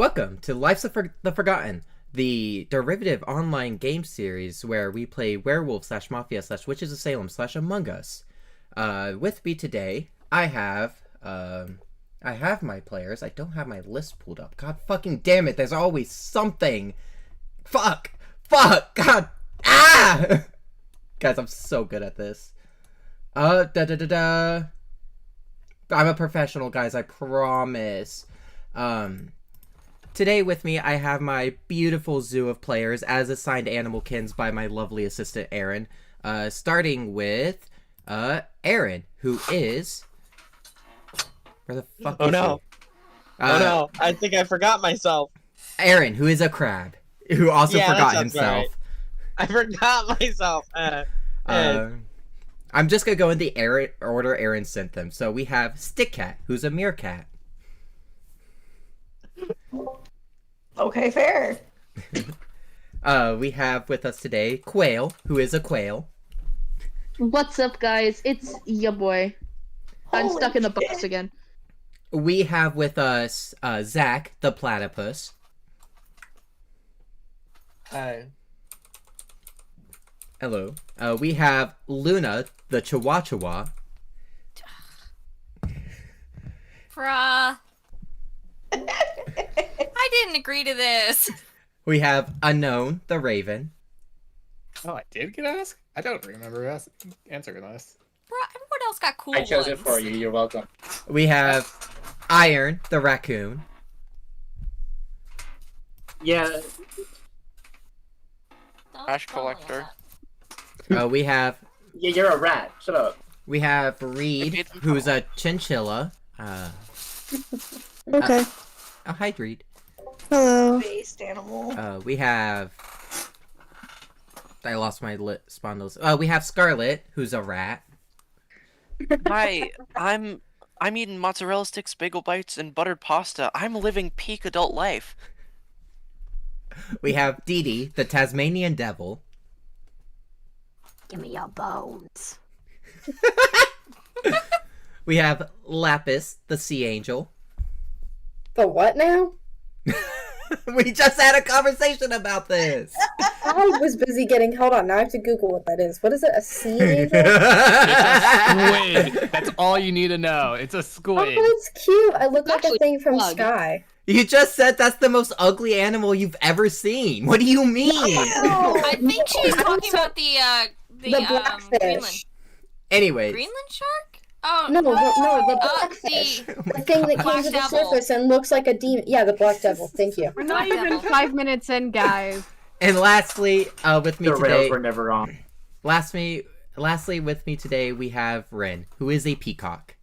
Welcome to Life's the Forgotten, the derivative online game series where we play werewolf slash mafia slash witches of Salem slash Among Us. With me today, I have my players. I don't have my list pulled up. God fucking damn it! There's always something. Fuck, God, guys, I'm so good at this. I'm a professional, guys. I promise. Today with me, I have my beautiful zoo of players as assigned animalkins by my lovely assistant, Aaron. Starting with, Aaron, who is... Where the fuck is no. he? Oh no, I think I forgot myself. Aaron, who is a crab, who also forgot himself. Right. I forgot myself. I'm just gonna go in the order Aaron sent them. So we have Stick Cat, who's a meerkat. Okay, fair. We have with us today Quail, who is a quail. What's up, guys? It's ya boy. I'm Holy stuck in the shit. box again. We have with us Zach, the platypus. Hi. Hello. We have Luna, the chihuahua. Bruh. I didn't agree to this. We have Unknown, the raven. Oh, I did get asked? I don't remember answering this. Bruh, everyone else got cool I chose it ones. for you. You're welcome. We have Iron, the raccoon. Yeah, Don't Trash tell me collector. that. We have you're a rat. Shut up. Reed, who's a chinchilla. Okay. Oh, hi, Reed. Hello. Based animal. We have... I lost my spondylus. We have Scarlet, who's a rat. Hi, I'm eating mozzarella sticks, bagel bites, and buttered pasta. I'm living peak adult life. We have Dee Dee, the Tasmanian devil. Give me your bones. We have Lapis, the sea angel. The what now? We just had a conversation about this. I was busy getting. Hold on, now I have to Google what that is. What is it? A sea angel? Squid. That's all you need to know. It's a Oh, squid. it's cute. I look like a Actually, thing from bug. Sky. You just said that's the most ugly animal you've ever seen. What do you mean? I think she's talking about the The blackfish. Greenland. Anyways, Greenland shark? Oh, No, the blackfish. the The thing that Black comes to the devil. surface and looks like a demon. Yeah, the black devil. Thank you. We're not Black even devil. 5 minutes in, guys. and lastly, with me The today, rails were never on. lastly with me today, we have Ren, who is a peacock.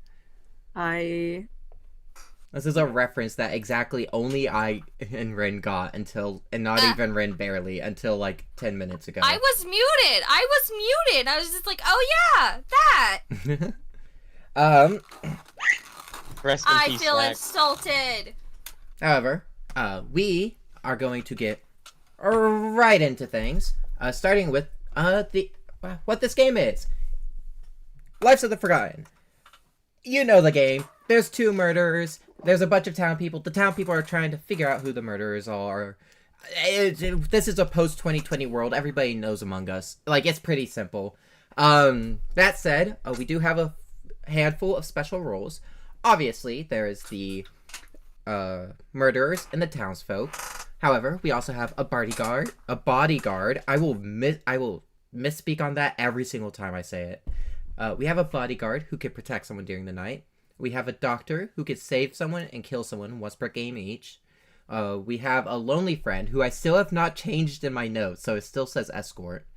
This is a reference that exactly only I and Ren got and not even Ren barely until like 10 minutes ago. I was muted. I was just like, oh yeah, that. Rest in I peace, feel Zach. insulted. However, we are going to get right into things, starting with what this game is. Life's of the Forgotten. You know the game. There's two murderers. There's a bunch of town people. The town people are trying to figure out who the murderers are. This is a post-2020 world. Everybody knows Among Us. Like, it's pretty simple. That said, we do have a handful of special rules. Obviously, there is the murderers and the townsfolk. However, we also have a bodyguard. I will misspeak on that every single time I say it. We have a bodyguard who can protect someone during the night. We have a doctor who could save someone and kill someone once per game each. We have a lonely friend who I still have not changed in my notes, so it still says escort.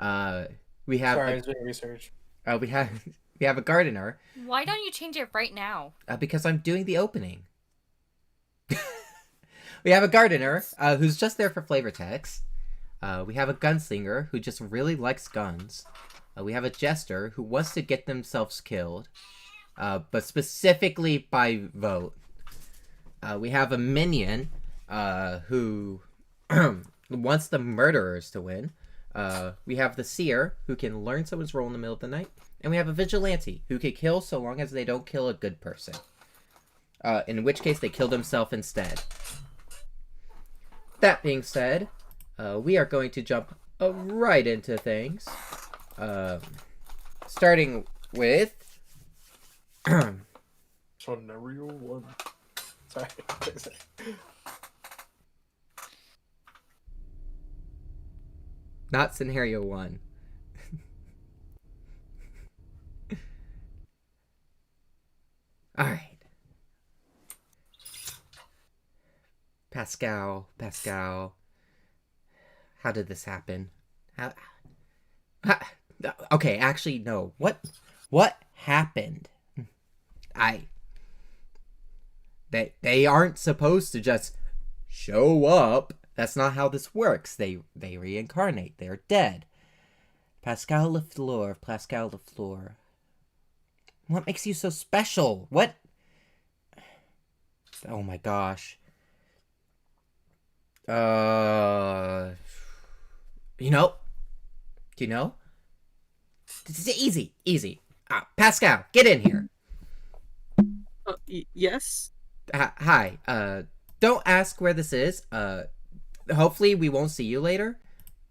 We have Sorry, I was doing research. we have a gardener Why don't you change it right now? because I'm doing the opening. We have a gardener who's just there for flavor text. We have a gunslinger who just really likes guns. We have a jester who wants to get themselves killed, but specifically by vote. We have a minion who wants the murderers to win. We have the seer who can learn someone's role in the middle of the night. And we have a vigilante who can kill so long as they don't kill a good person. In which case they kill themselves instead. that being said, we are going to jump right into things. Starting with... Scenario 1. Sorry. Not scenario 1. Alright. Pascal. How did this happen? Okay, actually, no. What happened? They aren't supposed to just show up. That's not how this works. They reincarnate. They're dead. Pascal Lafleur. What makes you so special? What? Oh my gosh. You know? Easy. Pascal, get in here. Yes? Hi. Don't ask where this is. Hopefully we won't see you later.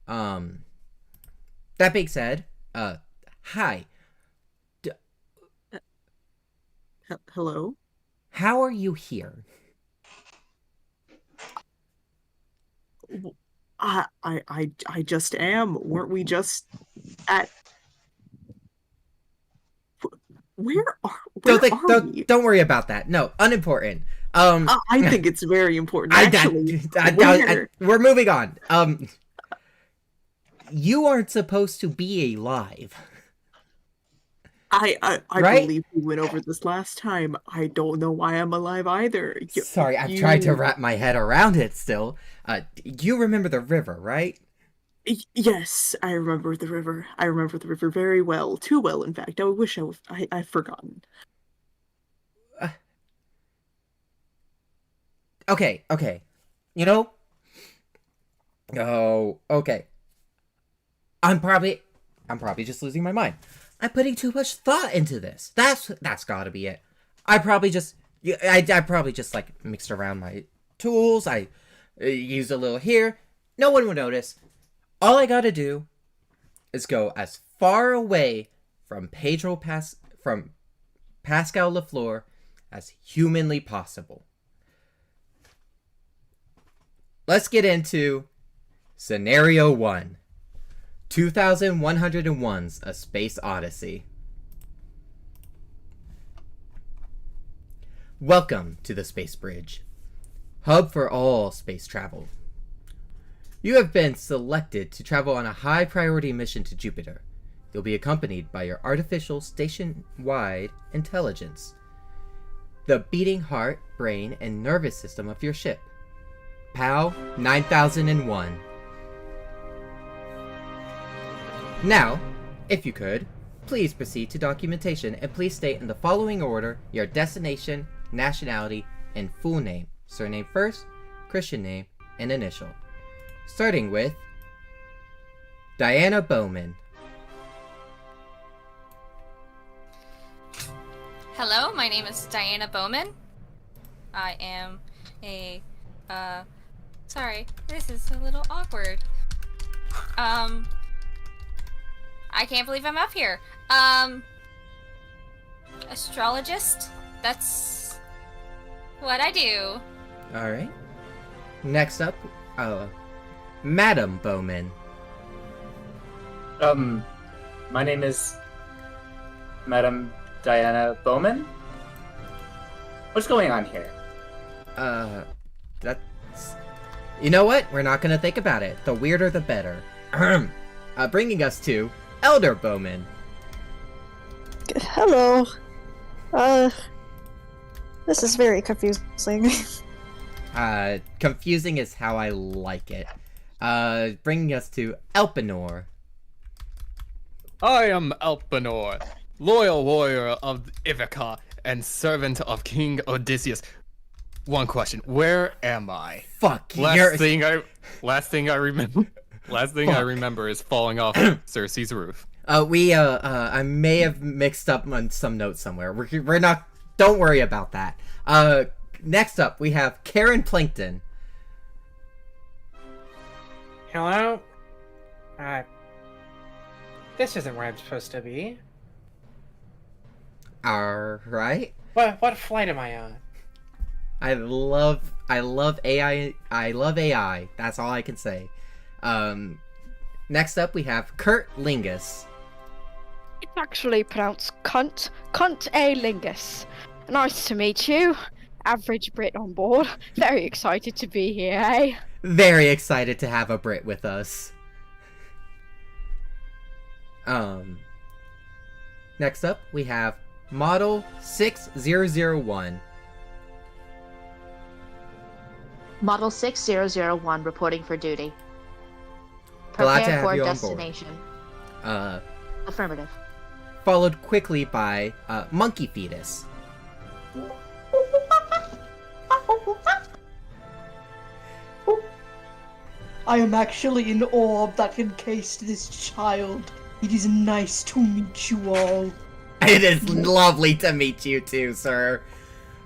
That being said, hi. Hello? How are you here? I just am. Weren't we just at... Where are we? Don't worry about that. No, unimportant. I think it's very important. Actually, we're moving on. You aren't supposed to be alive. I right? believe we went over this last time. I don't know why I'm alive either. Sorry, I've tried to wrap my head around it still. You remember the river, right? Yes, I remember the river. I remember the river very well. Too well, in fact. I wish I'd forgotten. Okay. You know? Oh, okay. I'm probably just losing my mind. I'm putting too much thought into this. That's gotta be it. I probably just like mixed around my tools. I used a little here. No one would notice. All I gotta do is go as far away from Pascal Lafleur as humanly possible. Let's get into Scenario 1. 2101's A Space Odyssey. Welcome to the Space Bridge, hub for all space travel. You have been selected to travel on a high-priority mission to Jupiter. You'll be accompanied by your artificial station-wide intelligence, the beating heart, brain, and nervous system of your ship, PAL 9001. Now, if you could, please proceed to documentation and please state in the following order your destination, nationality, and full name, surname first, Christian name, and initial. Starting with Diana Bowman. Hello, my name is Diana Bowman. I am a, sorry, this is a little awkward. I can't believe I'm up here. Astrologist? That's what I do. Alright. Next up, Madam Bowman. My name is Madam Diana Bowman. What's going on here? That's... You know what? We're not gonna think about it. The weirder the better. Bringing us to Elder Bowman. Hello. This is very confusing. Confusing is how I like it. Bringing us to Elpenor. I am Elpenor, loyal warrior of Ivica and servant of King Odysseus. One question: where am I? Fuck. Last thing I remember is falling off Cersei's roof. I may have mixed up on some notes somewhere. We're not. Don't worry about that. Next up we have Karen Plankton. Hello? This isn't where I'm supposed to be. Alright. What flight am I on? I love AI. I love AI. That's all I can say. Next up we have Kurt Lingus. It's actually pronounced cunt. Cunt A Lingus. Nice to meet you. Average Brit on board. Very excited to be here, eh? Very excited to have a Brit with us. Next up we have Model 6001. Model 6001 reporting for duty. Glad to Prepare have for you on board. destination. Affirmative. Followed quickly by Monkey Fetus. I am actually an orb that encased this child. It is nice to meet you all. It is lovely to meet you too, sir.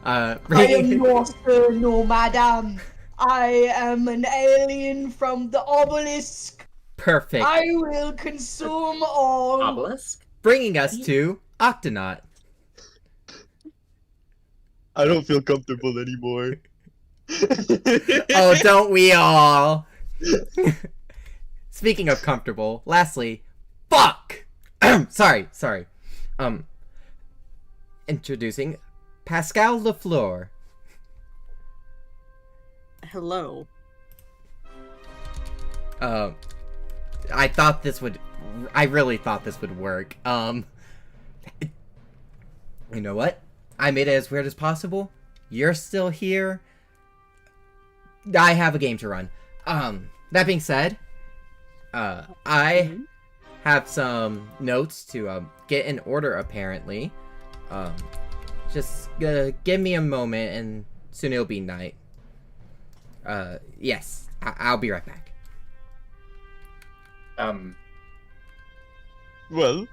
I am no sir, no madam. I am an alien from the obelisk. Perfect. I will consume all. Obelisk? Bringing us to Octonaut. I don't feel comfortable anymore. Oh, don't we all? Speaking of comfortable, lastly, fuck! sorry. Introducing Pascal Lafleur. Hello. I thought this would... I really thought this would work. You know what? I made it as weird as possible. You're still here. I have a game to run. That being said, I have some notes to get in order, apparently. Just give me a moment, and soon it'll be night. Yes, I'll be right back. Well,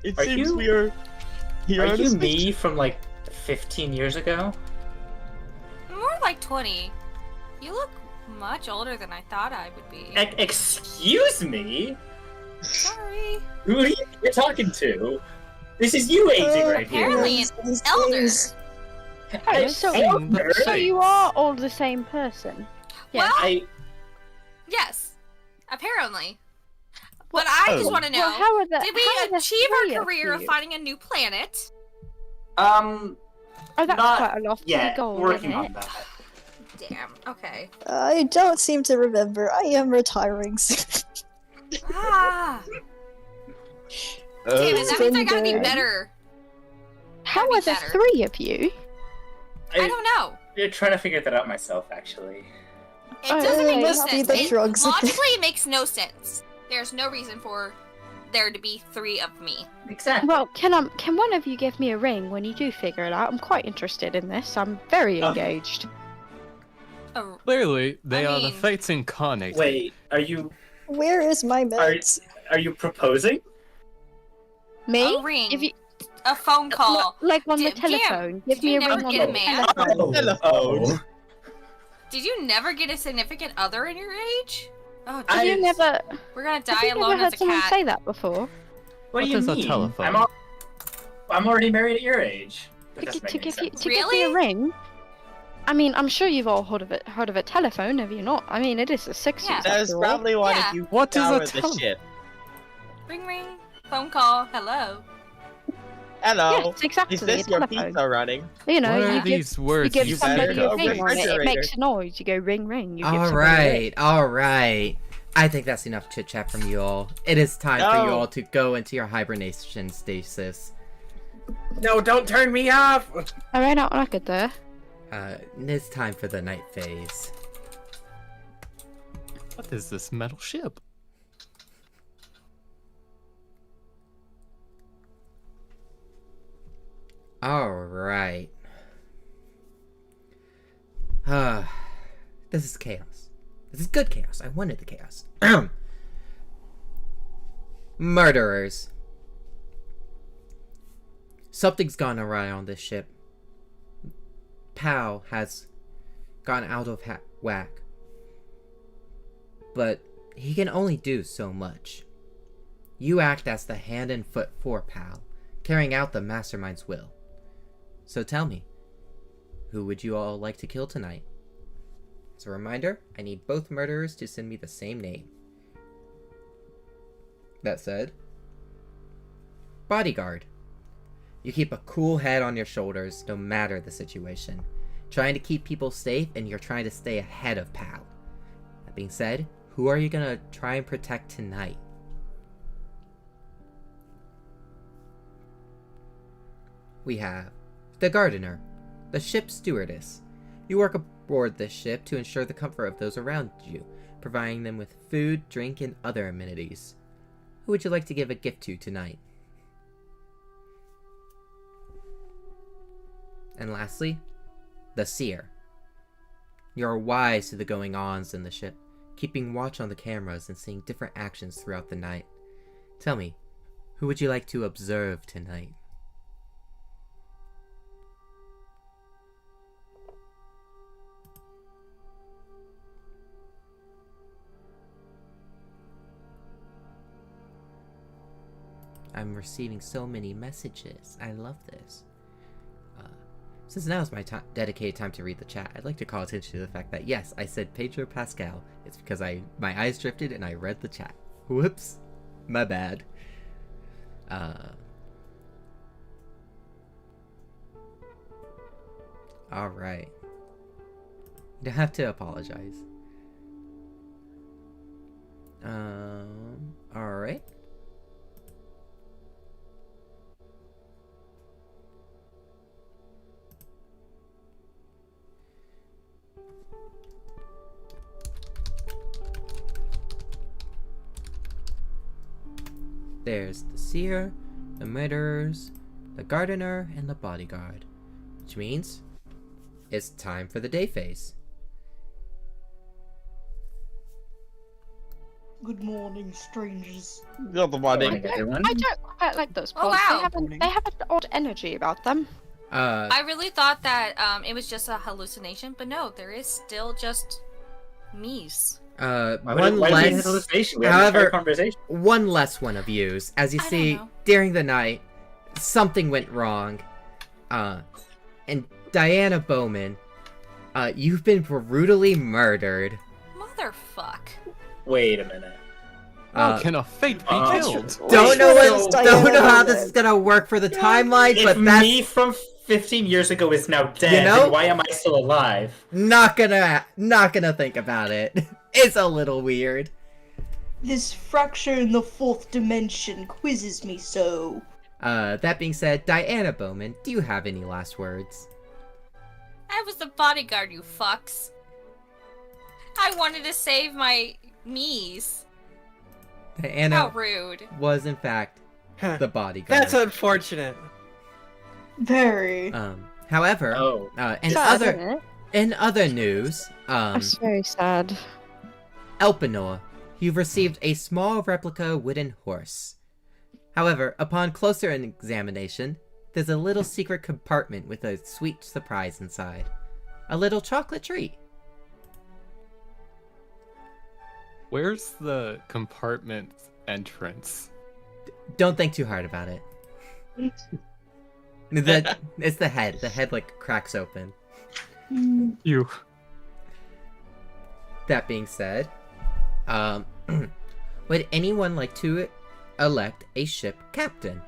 it seems you- we are here. Are on a you space- me from like 15 years ago? More like 20. You look much older than I thought I would be. Excuse me? Sorry. Who are you talking to? This is you aging right here. Apparently an elder. Oh, so you are all the same person? Well, I yes. Apparently. But I just want to know, Well, how are the- did we how are the achieve three our of career of you? finding a new planet? Oh, that's not quite a lofty yet. goal, Working isn't on it? that. Damn, okay. I don't seem to remember. I am retiring soon. Ah! Damn it, that means I gotta be Been better. How Gotta be are the better. three of you? I don't know. I'm trying to figure that out myself, actually. It doesn't make no must be sense. the drugs again. Logically, it makes no sense. There's no reason for there to be three of me. Exactly. Well, can one of you give me a ring when you do figure it out? I'm quite interested in this. I'm very engaged. Clearly, they I are the mean- fates incarnate. Wait, are you Where is my are you proposing? Me? A ring. If you, A phone call. like on the Damn, telephone. Give did me you a ring never on get a the man? telephone. Oh. Did you never get a significant other in your age? Oh, Have you jeez. never? We're gonna Have die you never alone heard as a someone cat. say that before? What do What you is a mean? telephone? I'm already married at your age. That To, doesn't make to any give you sense. to give me a ring. I mean, I'm sure you've all heard of a telephone, have you not? I mean, it is the 60s. Yeah. That is after all. probably one Yeah. of you What is a scour the tele- ship. Ring ring. Phone call. Hello. Hello. Yes, exactly. Is this a your telephone. pizza running? You know, What are you give, these words you give you somebody speak a of? ring on it. It Refrigerator. makes a noise. You go ring ring. You give All somebody a ring. right, all right. I think that's enough chit chat from you all. It is time for you No. all to go into your hibernation stasis. No, don't turn me off! I ran out record there. It's time for the night phase. What is this metal ship? All right. This is chaos. This is good chaos. I wanted the chaos. Murderers. Something's gone awry on this ship. POW has gone out of whack. but he can only do so much. You act as the hand and foot for Pal, carrying out the mastermind's will. So tell me, who would you all like to kill tonight? As a reminder, I need both murderers to send me the same name. That said, bodyguard. You keep a cool head on your shoulders no matter the situation, trying to keep people safe, and you're trying to stay ahead of Pal. That being said, who are you gonna try and protect tonight? We have the gardener, the ship's stewardess. You work aboard this ship to ensure the comfort of those around you, providing them with food, drink, and other amenities. Who would you like to give a gift to tonight? And lastly, the seer. You're wise to the going-ons in the ship, keeping watch on the cameras and seeing different actions throughout the night. Tell me, who would you like to observe tonight? I'm receiving so many messages. I love this. Since now is my dedicated time to read the chat, I'd like to call attention to the fact that yes, I said Pedro Pascal. It's because my eyes drifted and I read the chat. Whoops. My bad. Alright. You don't have to apologize. Alright. There's the seer, the murderers, the gardener, and the bodyguard. Which means it's time for the day phase. Good morning, strangers. Good morning, everyone. I don't quite like those Oh, pods. wow. They have an odd energy about them. I really thought that it was just a hallucination, but no, there is still just me's. One less one of yous. As you see, during the night, something went wrong. And Diana Bowman, you've been brutally murdered. Motherfuck. Wait a minute. How can a fate be killed? Don't know how this is gonna work for the timeline, but that's... me from 15 years ago is now dead, You know? then why am I still alive? Not gonna think about it. It's a little weird. This fracture in the fourth dimension quizzes me so. That being said, Diana Bowman, do you have any last words? I was the bodyguard, you fucks. I wanted to save my me's. Diana How rude. was in fact the bodyguard. That's unfortunate. Very. However, in other news, That's very sad. Elpenor, you've received a small replica wooden horse. However, upon closer examination, there's a little secret compartment with a sweet surprise inside. A little chocolate treat. Where's the compartment entrance? Don't think too hard about it. It's the head. The head, like, cracks open. You. That being said, would anyone like to elect a ship captain?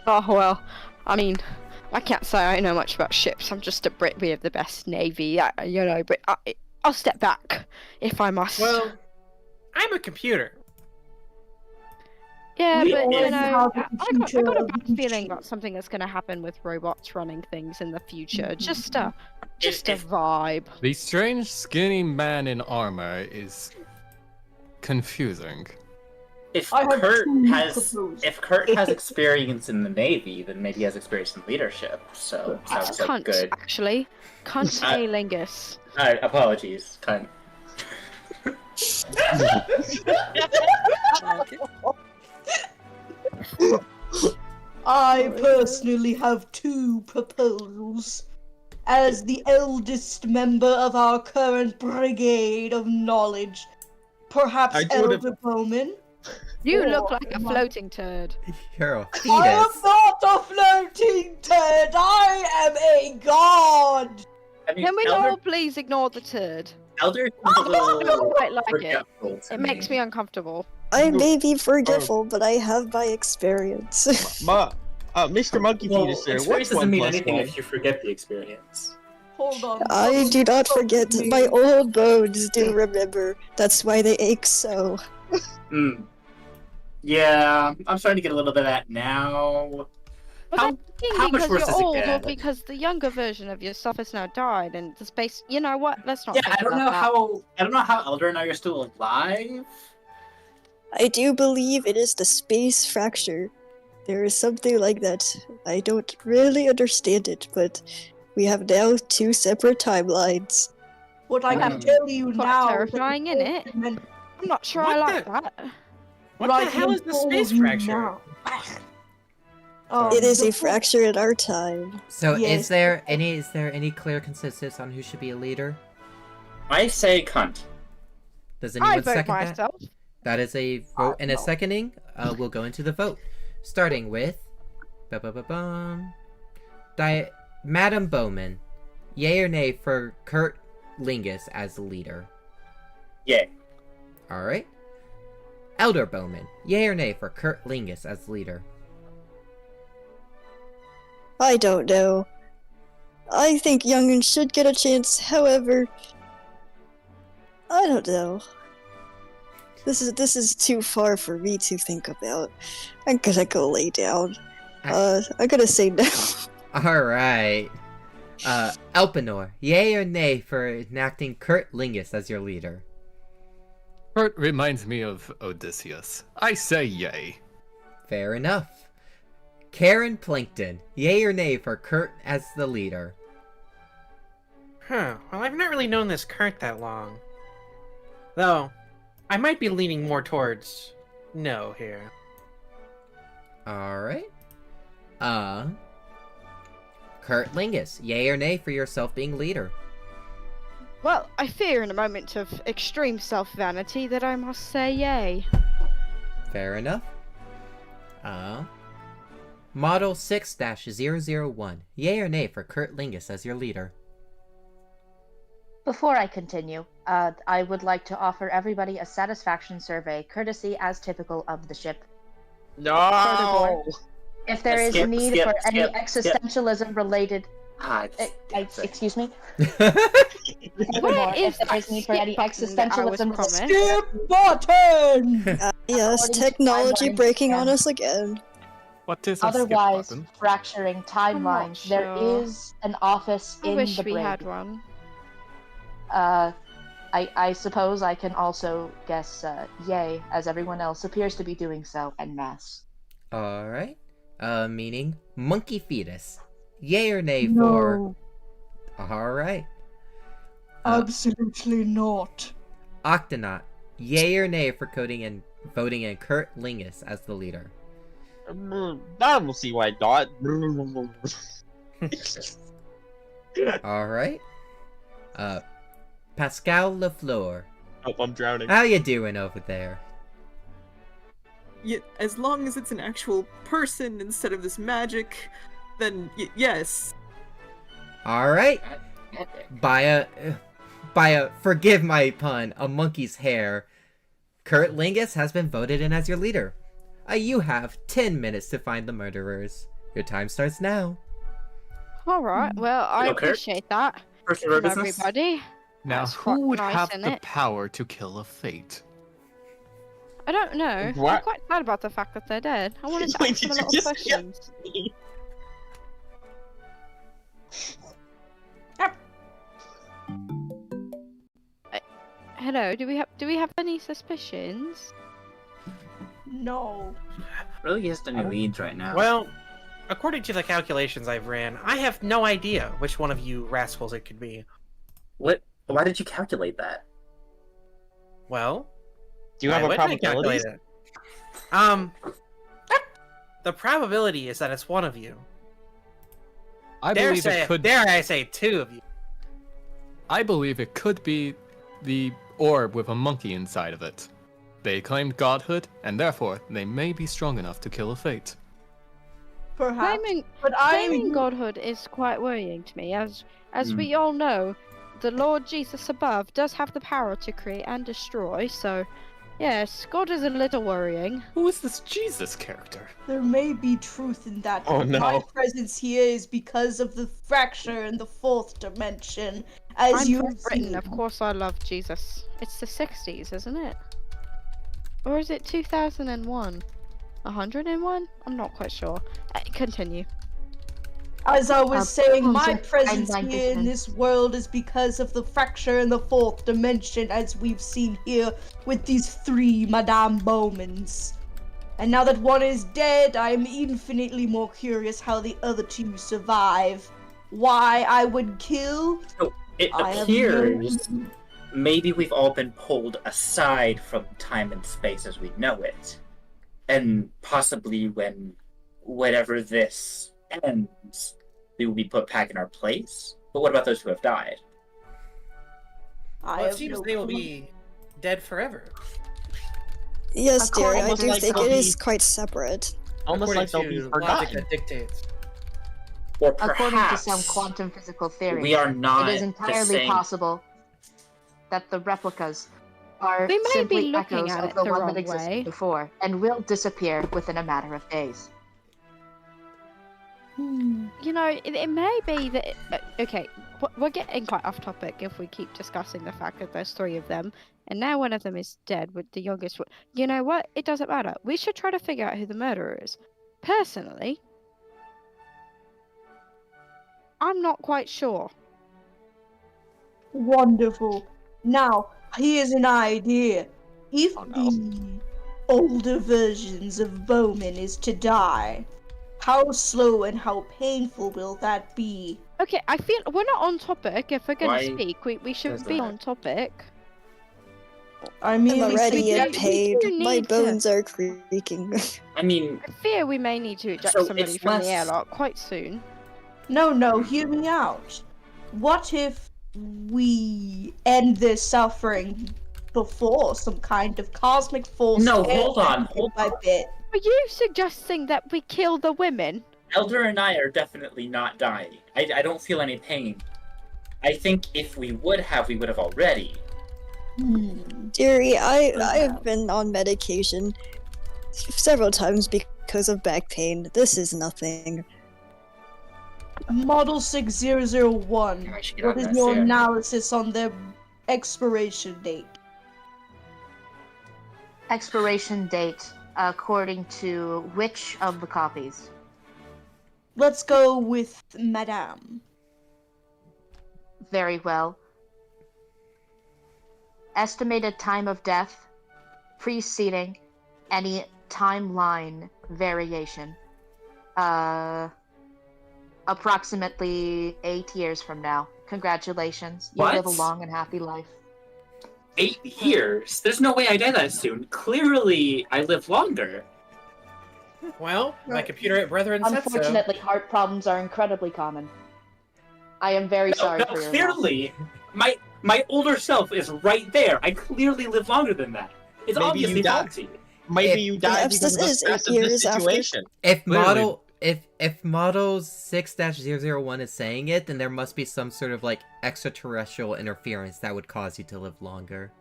Oh, well, I mean, I can't say I know much about ships. I'm just a Brit. We have the best navy, but I'll step back if I must. Well, I'm a computer. Yeah, We but always have a I got a future bad feeling about something that's going to happen with robots running things in the future. Just a vibe. The strange skinny man in armor is confusing. If Kurt has experience in the Navy, then maybe he has experience in leadership. So sounds like Cunt, good. actually. Cunt A-lingus. Apologies, cunt. I personally have two proposals. as the eldest member of our current brigade of knowledge. Perhaps I do Elder Bowman? You Or look like a am I- floating turd. You're a I am fetus. not a floating turd! I am a god! I mean, Can we Elder, all please ignore the turd? Elder seems a I don't little quite like it. forgetful to It makes me uncomfortable. I may be forgetful, but I have my experience. Mr. Monkey Well, Fetus, sir, experience what's doesn't 1 mean plus anything 1? if you forget the experience. Hold on. I do not forget. My old bones do remember. That's why they ache so. Hmm. Yeah, I'm starting to get a little bit of that now. Was How- that thinking how much because worse you're does it old, or get? because the younger version of yourself has now died and the space? You know what? Let's not. Yeah, think I don't about know that. I don't know how Elder and I are still alive. I do believe it is the space fracture. There is something like that. I don't really understand it, but we have now 2 separate timelines. What I can Mm. tell you Quite now terrifying, isn't it? I'm not sure I What like the- that. What Right the hell is the before space you fracture? now. It is the a fracture in our time. So Yes. is there any clear consensus on who should be a leader? I say cunt. Does I anyone vote second that? myself. That is a vote and a seconding. We'll go into the vote, starting with, Madam Bowman, yay or nay for Kurt Lingus as the leader? Yay. All right. Elder Bowman, yay or nay for Kurt Lingus as leader? I don't know. I think youngins should get a chance, however... I don't know. This is too far for me to think about. I'm gonna go lay down. I'm gonna say no. All right. Elpenor, yay or nay for enacting Kurt Lingus as your leader? Kurt reminds me of Odysseus. I say yay. Fair enough. Karen Plankton, yay or nay for Kurt as the leader? Huh. Well, I've not really known this Kurt that long. Though, I might be leaning more towards no here. Alright. Kurt Lingus, yay or nay for yourself being leader? Well, I fear in a moment of extreme self-vanity that I must say yay. Fair enough. Model 6-001, yay or nay for Kurt Lingus as your leader? Before I continue, I would like to offer everybody a satisfaction survey, courtesy as typical of the ship. No! Furthermore, if there is Skip, need skip, for any skip, existentialism related... excuse me? Furthermore, is if there is need for any skip button that I was existentialism... promised? Skip button! Yes, According to technology timelines breaking on and us again. What is a Otherwise, skip button? fracturing timelines, there sure. is an office I in wish the we brig. had one. I suppose I can also guess yay, as everyone else appears to be doing so en masse. Alright. Meaning Monkey Fetus, yay or nay for... Alright. Absolutely not. Octonaut, yay or nay for voting in Kurt Lingus as the leader? I don't see why not. Alright. Pascal Lafleur, Oh, I'm drowning. how you doing over there? Yeah, as long as it's an actual person instead of this magic, then yes. Alright. By a, forgive my pun, a monkey's hair, Kurt Lingus has been voted in as your leader. You have 10 minutes to find the murderers. Your time starts now. Alright, well, I Okay. appreciate that First order of from business. everybody. Now, That's who would quite nice, have isn't the it? power to kill a fate? I don't know. I'm What? quite sad about the fact that they're dead. I wanted to Wait, ask them a did you little just- questions. Hello, do we have any suspicions? No. Really isn't any leads right now. Well, according to the calculations I've ran, I have no idea which one of you rascals it could be. What? Why did you calculate that? Well, Do you have why a wouldn't I calculate probability? it? The probability is that it's one of you. I Dare believe it could. Dare I say 2 of you? I believe it could be the orb with a monkey inside of it. They claimed godhood, and therefore they may be strong enough to kill a fate. Perhaps. Claiming godhood is quite worrying to me, as we all know, the Lord Jesus above does have the power to create and destroy. So, yes, God is a little worrying. Who is this Jesus character? There may be truth in that. Oh, but no. My presence here is because of the fracture in the 4th dimension. As I'm you from Britain, of course I love Jesus. It's the 60s, isn't it? Or is it 2001? 101? I'm not quite sure. Continue. As I was saying, my Holmes, presence I'm here in this world is because of the fracture in the 4th dimension, as we've seen here with these 3 Madame Bowmans. And now that one is dead, I am infinitely more curious how the other 2 survive. Why I would kill? So it I have appears no- maybe we've all been pulled aside from time and space as we know it. And possibly when whatever this ends, we will be put back in our place. But what about those who have died? Well, it seems they will be dead forever. Yes, dear, I Almost do like think they'll it is be- quite separate. Almost According like they'll be to logic forgotten. that dictates. Or According to some perhaps quantum physical theories, we are not it is the entirely same. possible that the replicas are We may simply be looking echoes at of it the the one wrong that existed way. before and will disappear within a matter of days. You know, it may be that. Okay, we're getting quite off topic if we keep discussing the fact that there's 3 of them, and now one of them is dead with the youngest one. You know what? It doesn't matter. We should try to figure out who the murderer is. Personally, I'm not quite sure. Wonderful. Now, here's an idea. If the older versions of Bowman is to die, how slow and how painful will that be? Okay, I feel we're not on topic. If we're gonna Why speak, we should does be that- on topic. I mean, I'm already in we pain. do My need to- bones are creaking. I mean, I fear we may need to eject So somebody it's from the less- airlock quite soon. No, hear me out. What if we end their suffering before some kind of cosmic force? No, tears hold on, them bit by bit? Are you suggesting that we kill the women? Elder and I are definitely not dying. I don't feel any pain. I think if we would have already. Dearie, I have been on medication several times because of back pain. This is nothing. Model 6001. I should get What on is that your soon. analysis on their expiration date? Expiration date, according to which of the copies? Let's go with Madame. Very well. Estimated time of death preceding any timeline variation. Approximately 8 years from now. Congratulations. You live a What? long and happy life. 8 years? There's no way I die that soon. Clearly, I live longer. Well, my computer brethren said so. Unfortunately, heart problems are incredibly common. I am very sorry No, for your loss. clearly, my older self is right there. I clearly live longer than that. It's Maybe obviously you die. faulty. Maybe you died Perhaps because of this the is stress 8 of this years after. situation. If Clearly. model 6-001 is saying it, then there must be some sort of like extraterrestrial interference that would cause you to live longer.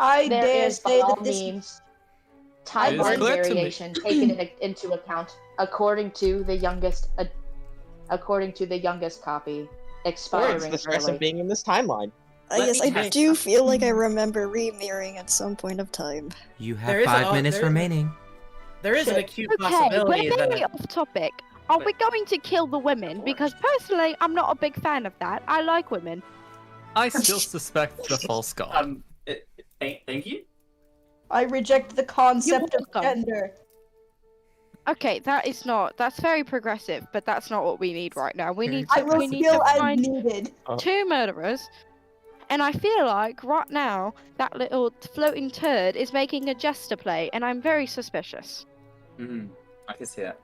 I There dare is, by say all that this means, It is timeline clear to me. variation taken into account according to the youngest copy, Or expiring it's the stress early. of being in this timeline. Let Yes, me I test do feel like I remember re-mirroring at some point of time. You There have is 5 minutes remaining. There is an Shit. acute Okay, possibility we're very that off topic. Are we going to kill the women? Because personally, I'm not a big fan of that. I like women. I still suspect the false god. Thank you. I reject the concept of welcome. gender. Okay, that's very progressive, but that's not what we need right now. We need I to, will we need kill to as find needed. 2 murderers. And I feel like right now that little floating turd is making a jester play, and I'm very suspicious. I can see that.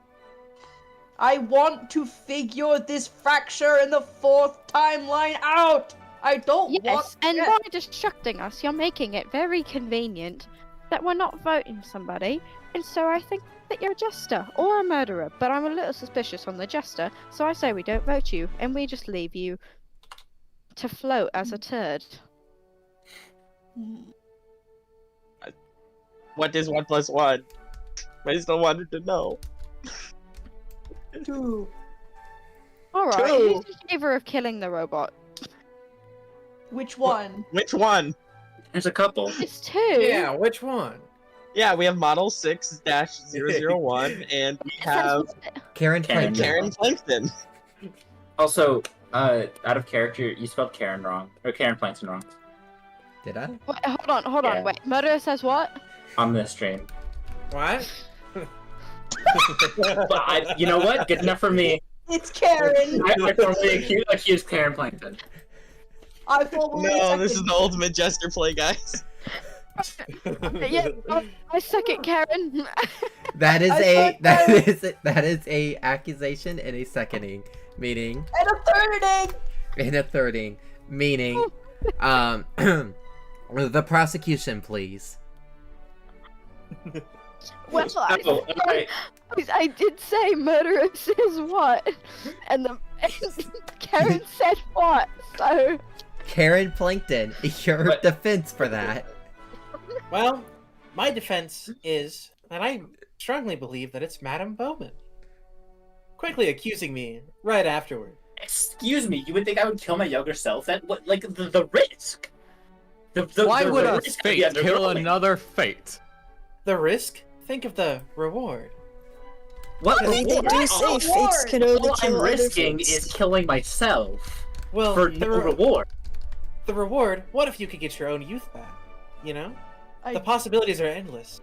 I want to figure this fracture in the fourth timeline out. I don't want. Yes, and by distracting us, you're making it very convenient that we're not voting somebody, and so I think that you're a jester or a murderer, but I'm a little suspicious on the jester, so I say we don't vote you, and we just leave you to float as a turd. What is 1 plus 1? I still wanted to know. 2. Alright, Two. who's in favor of killing the robot? Which one? Which one? There's a couple. It's 2! Yeah, which one? Yeah, we have model 6-001, and we have Karen Plankton. Karen Plankton. Also, out of character, you spelled Karen wrong. Or Karen Plankton wrong. Did I? Wait, hold on, Yeah. wait. Murderer says what? On this stream. What? But you know what? Good enough for me. It's Karen. I formally accused Karen Plankton. I formally No, this is second. the ultimate jester play, guys. Yeah, I second Karen. That is I a thought that is a accusation and a seconding, meaning And a thirding. and a thirding, meaning the prosecution, please. Well, Oh, alright. I did say murderer says what, and Karen said what. So Karen Plankton, your But- defense for that. Well, my defense is that I strongly believe that it's Madame Bowman. Quickly accusing me right afterward. Excuse me, you would think I would kill my younger self? That what? Like the risk. Why would a risk I'd be fate kill undergoing. another fate? The risk? Think of the reward. What? I mean, they do say All fates can only I'm kill other risking fates. is killing myself Well, for the no reward. The reward? What if you could get your own youth back? You know? The possibilities are endless.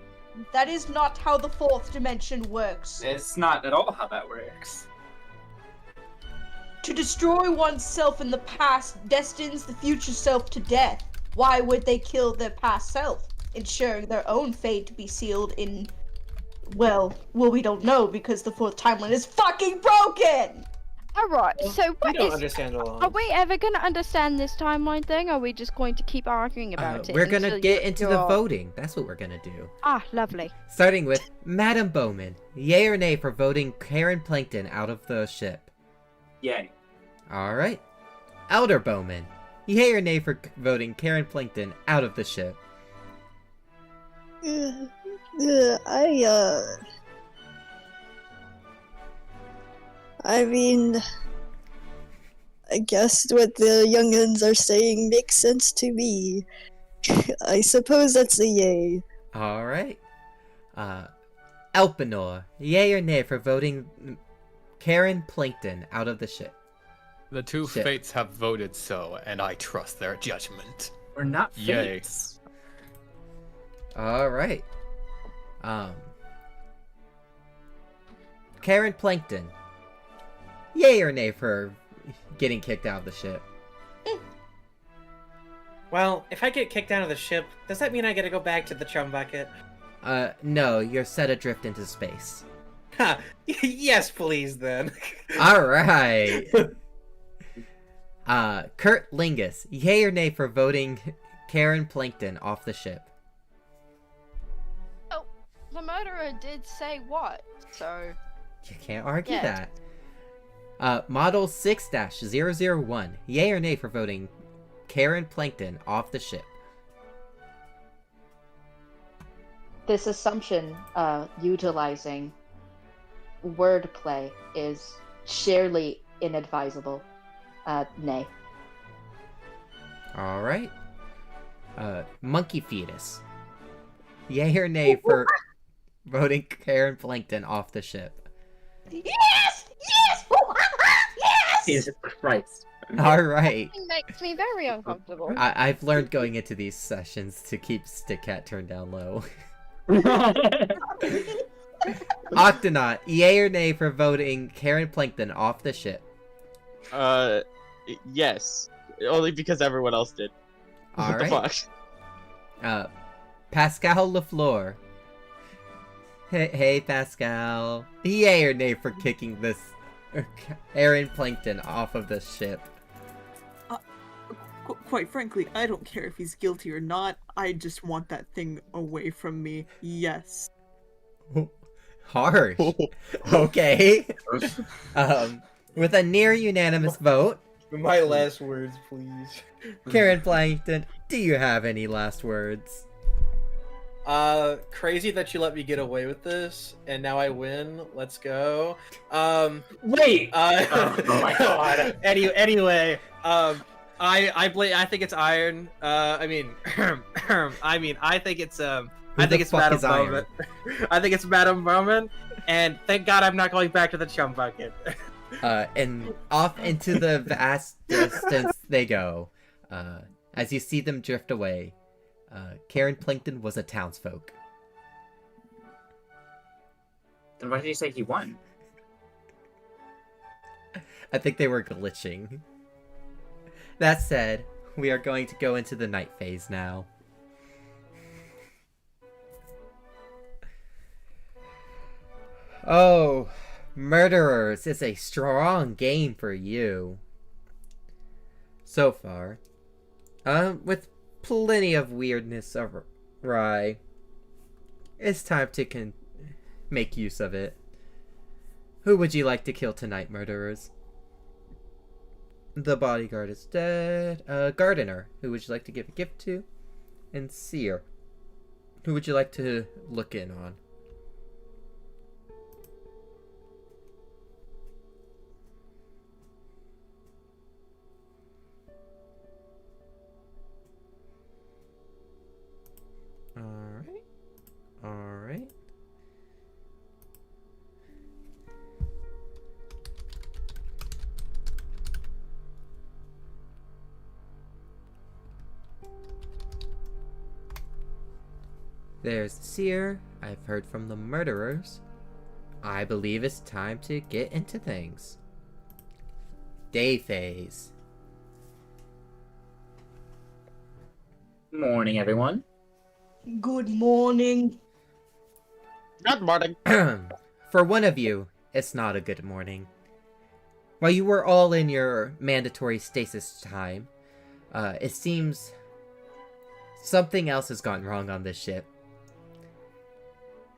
That is not how the fourth dimension works. It's not at all how that works. To destroy oneself in the past destines the future self to death. Why would they kill their past self, ensuring their own fate to be sealed in... Well, we don't know because the fourth timeline is fucking broken! alright, so We what don't is? understand the law. Are we ever gonna understand this timeline thing? Or are we just going to keep arguing about it? We're gonna until get into the you're- voting. That's what we're gonna do. Ah, lovely. Starting with Madame Bowman. Yay or nay for voting Karen Plankton out of the ship? Yay. Alright. Elder Bowman. Yay or nay for voting Karen Plankton out of the ship? I mean, I guess what the youngins are saying makes sense to me. I suppose that's a yay. Alright. Elpenor. Yay or nay for voting Karen Plankton out of the ship? The two Shit. fates have voted so, and I trust their judgment. We're not Yay. fates. Alright. Karen Plankton. Yay or nay for getting kicked out of the ship? Well, if I get kicked out of the ship, does that mean I gotta go back to the chum bucket? No, you're set adrift into space. Ha! Yes, please, then. Alright. Kurt Lingus. Yay or nay for voting Karen Plankton off the ship? Oh, the murderer did say what, so... You can't argue Yeah. that. Model 6-001. Yay or nay for voting Karen Plankton off the ship? This assumption, utilizing wordplay is sheerly inadvisable. Nay. Alright. Monkey Fetus. Yay or nay for voting Karen Plankton off the ship? Yes! Yes! Yes! Jesus Christ. Alright. It makes me very uncomfortable. I've learned going into these sessions to keep Stick Cat turned down low. Octonaut, yay or nay for voting Karen Plankton off the ship? Yes. Only because everyone else did. What the Alright. fuck? Pascal LaFleur. Hey, Pascal. Yay or nay for kicking this Aaron Plankton off of the ship? Quite frankly, I don't care if he's guilty or not. I just want that thing away from me. Yes. Harsh. Okay. With a near unanimous vote. My last words, please. Karen Plankton, do you have any last words? Crazy that you let me get away with this, and now I win. Let's go. Wait. Oh my god. Anyway, I think it's Iron. I think it's Madam Bowman. I think it's Madam Bowman, and thank God I'm not going back to the chum bucket. And off into the vast distance they go. As you see them drift away, Karen Plankton was a townsfolk. Then why did you say he won? I think they were glitching. That said, we are going to go into the night phase now. Oh, Murderers is a strong game for you. So far. With plenty of weirdness awry. It's time to make use of it. Who would you like to kill tonight, Murderers? The bodyguard is dead. Gardener, who would you like to give a gift to? And Seer, who would you like to look in on? Alright. There's Seer. I've heard from the Murderers. I believe it's time to get into things. Day phase. Morning, everyone. Good morning. Good morning. For one of you, it's not a good morning. While you were all in your mandatory stasis time, it seems something else has gone wrong on this ship.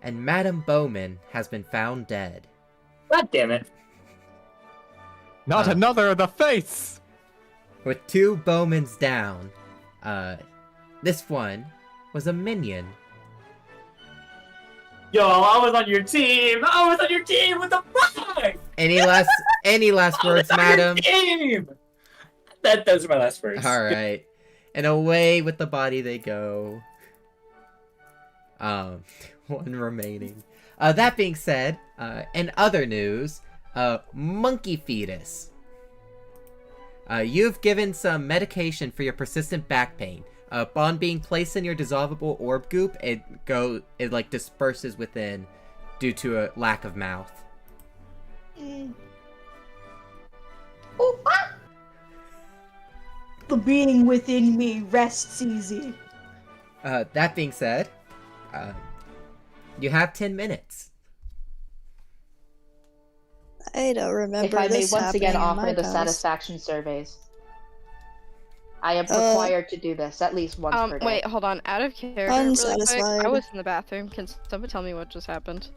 And Madam Bowman has been found dead. God damn it. Not another of the Fates! With 2 Bowmans down, this one was a minion. Yo, I was on your team! What the fuck? Any last words, madam? Those are my last words. Alright. And away with the body they go. One remaining. That being said, in other news, monkey fetus. You've given some medication for your persistent back pain. Upon being placed in your dissolvable orb goop, it like disperses within due to a lack of mouth. The being within me rests easy. That being said, you have 10 minutes. I don't remember If I may this once again happening in offer my the past. satisfaction surveys. I am required to do this at least once per day. Wait, hold on. Out of character, really quick. Unsatisfied. I was in the bathroom. Can someone tell me what just happened?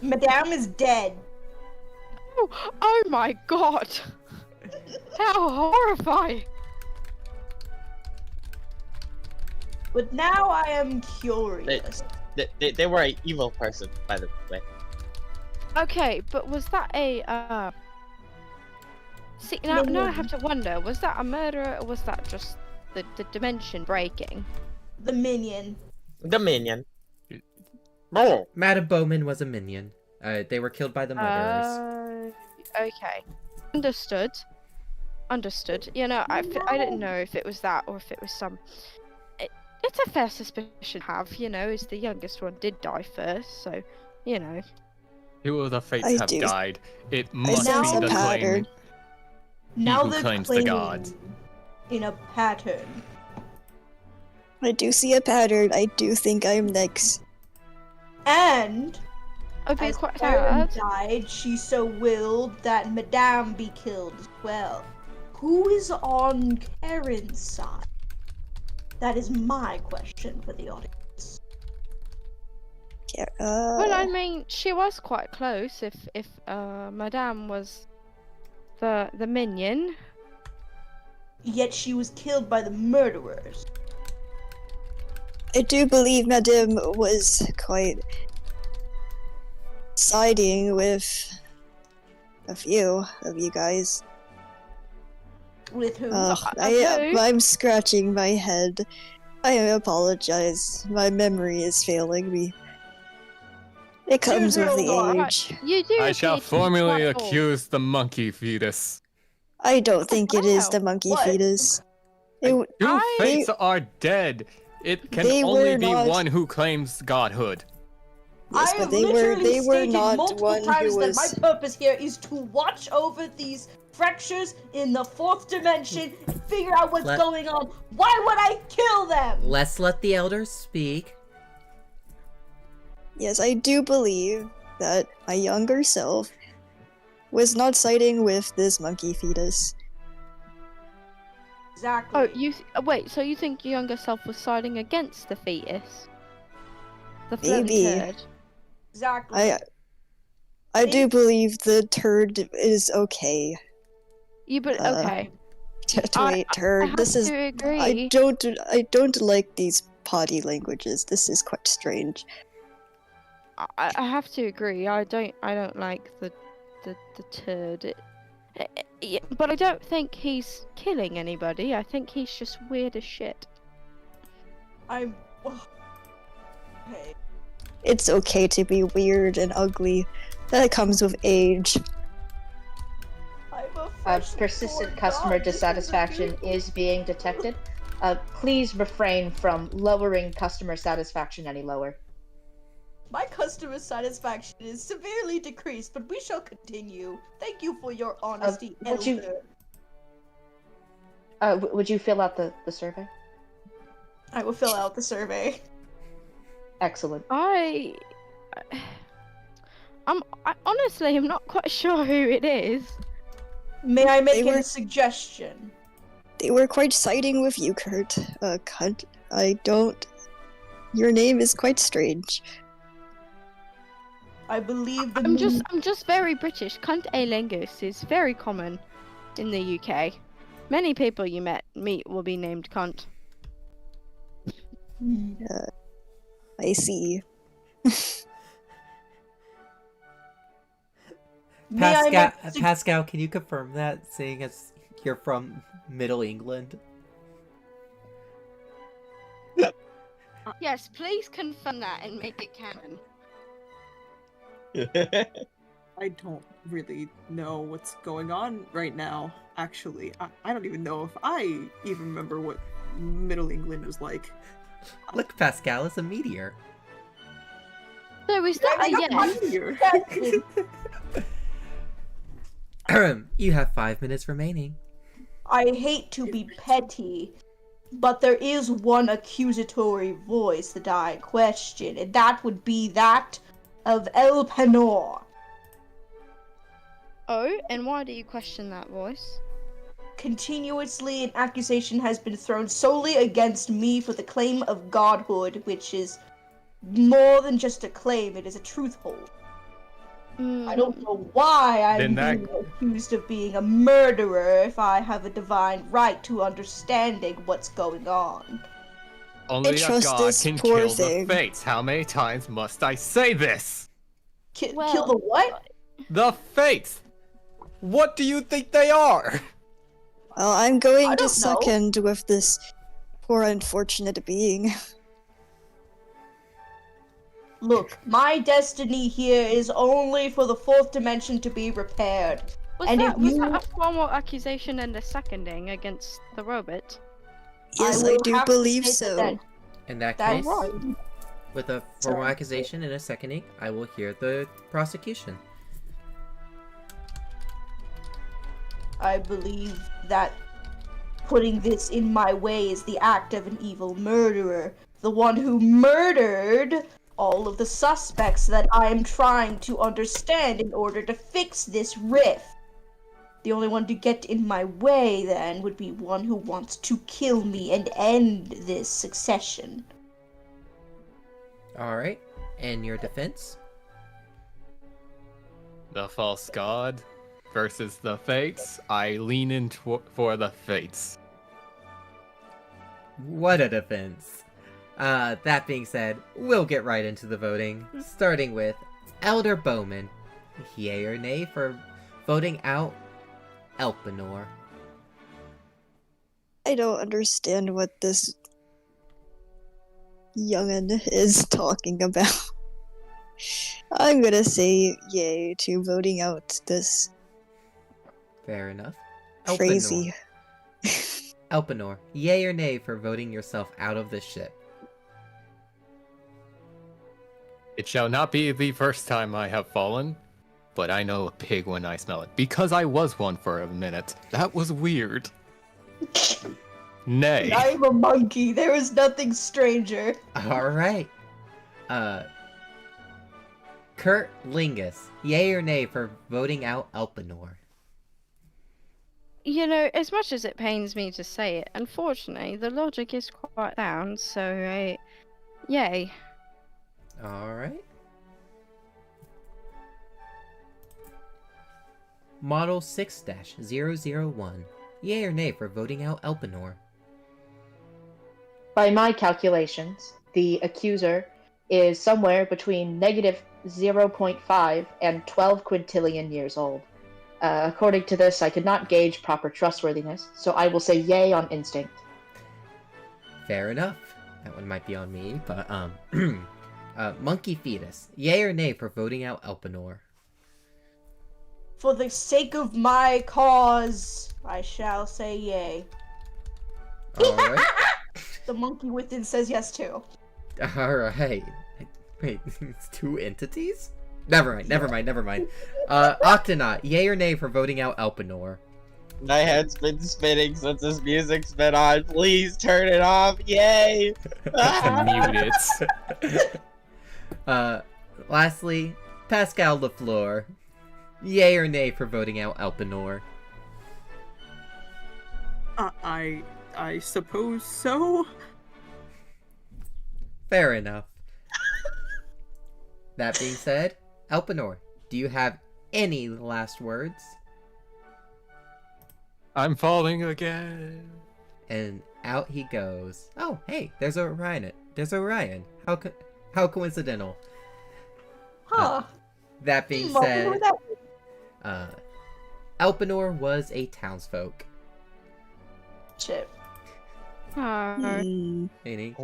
Madame is dead. Oh my god! How horrifying! But now I am curious. They were an evil person, by the way. Okay, but was that a See, now I have to wonder, was that a murderer or was that just the dimension breaking? The minion. The minion. Oh. Madam Bowman was a minion. They were killed by the murderers. Okay. Understood. You know, I didn't know if it was that or if it was some... It's a fair suspicion to have, you know, as the youngest one did die first, so, you know. Who of the Fates I have do- died? It I must sense be a the pattern. claim. Now who they're claims the playing gods. in a pattern. I do see a pattern. I do think I'm next. And I'd be As quite Karen sad. died, she so willed that Madame be killed as well. Who is on Karen's side? That is my question for the audience. Well, I mean, she was quite close. If Madame was the minion. Yet she was killed by the murderers. I do believe Madame was quite siding with a few of you guys. With who? I'm scratching my head. I apologize. My memory is failing me. It comes with the age. You do. I shall formally accuse the monkey fetus. I don't think it is the monkey fetus. Two fates are dead. It can They only were be not- one who claims godhood. Yes, I but have they were literally stated not multiple one times who was. that my purpose here is to watch over these fractures in the fourth dimension and figure out what's going on. Why would I kill them? Let's let the elders speak. Yes, I do believe that my younger self was not siding with this monkey fetus. Exactly. Oh, wait. So you think your younger self was siding against the fetus? The floaty Maybe. turd. Exactly. I do believe the turd is okay. Okay. Wait, turd. have This is. to agree. I don't like these potty languages. This is quite strange. I have to agree. I don't like the turd. But I don't think he's killing anybody. I think he's just weird as shit. I'm. Okay. It's okay to be weird and ugly. That comes with age. Persistent customer dissatisfaction is being detected. Please refrain from lowering customer satisfaction any lower. My customer satisfaction is severely decreased, but we shall continue. Thank you for your honesty, Would you fill out the survey? I will fill out the survey. Excellent. I honestly am not quite sure who it is. May I make a suggestion? They were quite siding with you, Kurt. Cunt. I don't. Your name is quite strange. I believe I'm just very British. Cunt a lingus is very common in the UK. Many people you meet will be named cunt. I see. Pascal, can you confirm that, seeing as you're from Middle England? Yes, please confirm that and make it canon. I don't really know what's going on right now, actually. I don't even know if I even remember what Middle England was like. Look, Pascal, it's a meteor. So is that a yes? You have 5 minutes remaining. I hate to be petty, but there is one accusatory voice that I question, and that would be that of Elpenor. Oh, and why do you question that voice? Continuously, an accusation has been thrown solely against me for the claim of godhood, which is more than just a claim, it is a truth hold. I don't know why I'm being accused of being a murderer if I have a divine right to understanding what's going on. Only a god can kill the fates. How many times must I say this? Kill the what? The fates! What do you think they are? Well, I'm going to second with this poor unfortunate being. Look, my destiny here is only for the fourth dimension to be repaired. Was that a formal accusation and a seconding against the robot? Yes, I do believe so. In that case, with a formal accusation and a seconding, I will hear the prosecution. I believe that putting this in my way is the act of an evil murderer. The one who murdered all of the suspects that I'm trying to understand in order to fix this rift. The only one to get in my way, then, would be one who wants to kill me and end this succession. Alright. And your defense? The false god versus the fates. I lean in for the fates. What a defense. That being said, we'll get right into the voting, starting with Elder Bowman. Yay or nay for voting out Elpenor? I don't understand what this youngin is talking about. I'm gonna say yay to voting out this Fair enough. crazy. Elpenor, yay or nay for voting yourself out of this ship? It shall not be the first time I have fallen, but I know a pig when I smell it, because I was one for a minute. That was weird. Nay. I'm a monkey. There is nothing stranger. Alright. Kurt Lingus, yay or nay for voting out Elpenor? You know, as much as it pains me to say it, unfortunately, the logic is quite sound, so, yay. Alright. Model 6-001, yay or nay for voting out Elpenor? By my calculations, the accuser is somewhere between negative 0.5 and 12 quintillion years old. According to this, I could not gauge proper trustworthiness, so I will say yay on instinct. Fair enough. That one might be on me, but, Monkey Fetus, yay or nay for voting out Elpenor? For the sake of my cause, I shall say yay. Alright. The monkey within says yes too. Alright. Wait, it's two entities? Never mind. Octonaut, yay or nay for voting out Elpenor? My head's been spinning since this music's been on. Please turn it off. Yay! Mute it. Lastly, Pascal Lafleur, yay or nay for voting out Elpenor? I suppose so. Fair enough. That being said, Elpenor, do you have any last words? I'm falling again. And out he goes. Oh, hey, there's Orion. How coincidental. Huh. That being Hmm, I wonder said, who that is. Elpenor was a townsfolk. Chip. Meaning,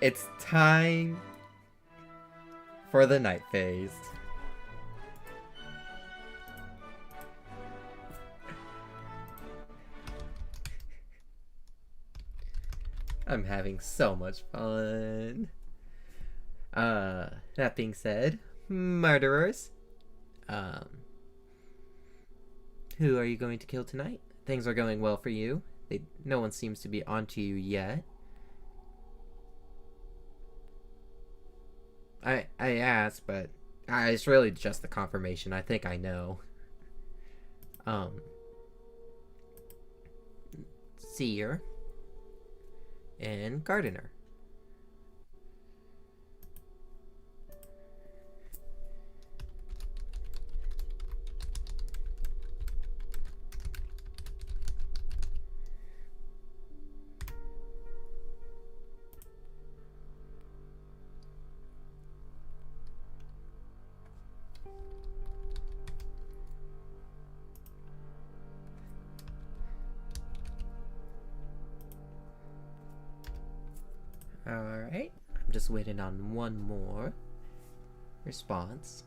it's time for the night phase. I'm having so much fun. That being said, murderers. Who are you going to kill tonight? Things are going well for you. No one seems to be onto you yet. I asked, but it's really just the confirmation. I think I know. Seer and Gardener. Alright, I'm just waiting on one more response.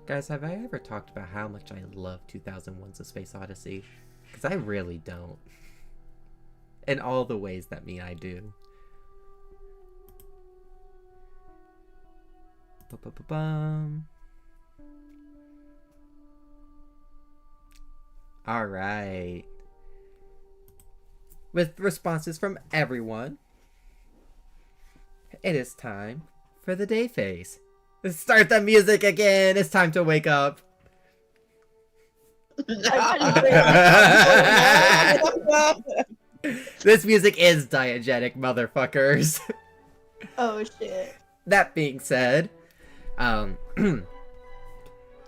Guys, have I ever talked about how much I love 2001's A Space Odyssey? Because I really don't. In all the ways that mean I do. Ba-ba-ba-bum. Alright. with responses from everyone, it is time for the day phase. Start the music again. It's time to wake up. This music is diegetic, motherfuckers. Oh shit. That being said, it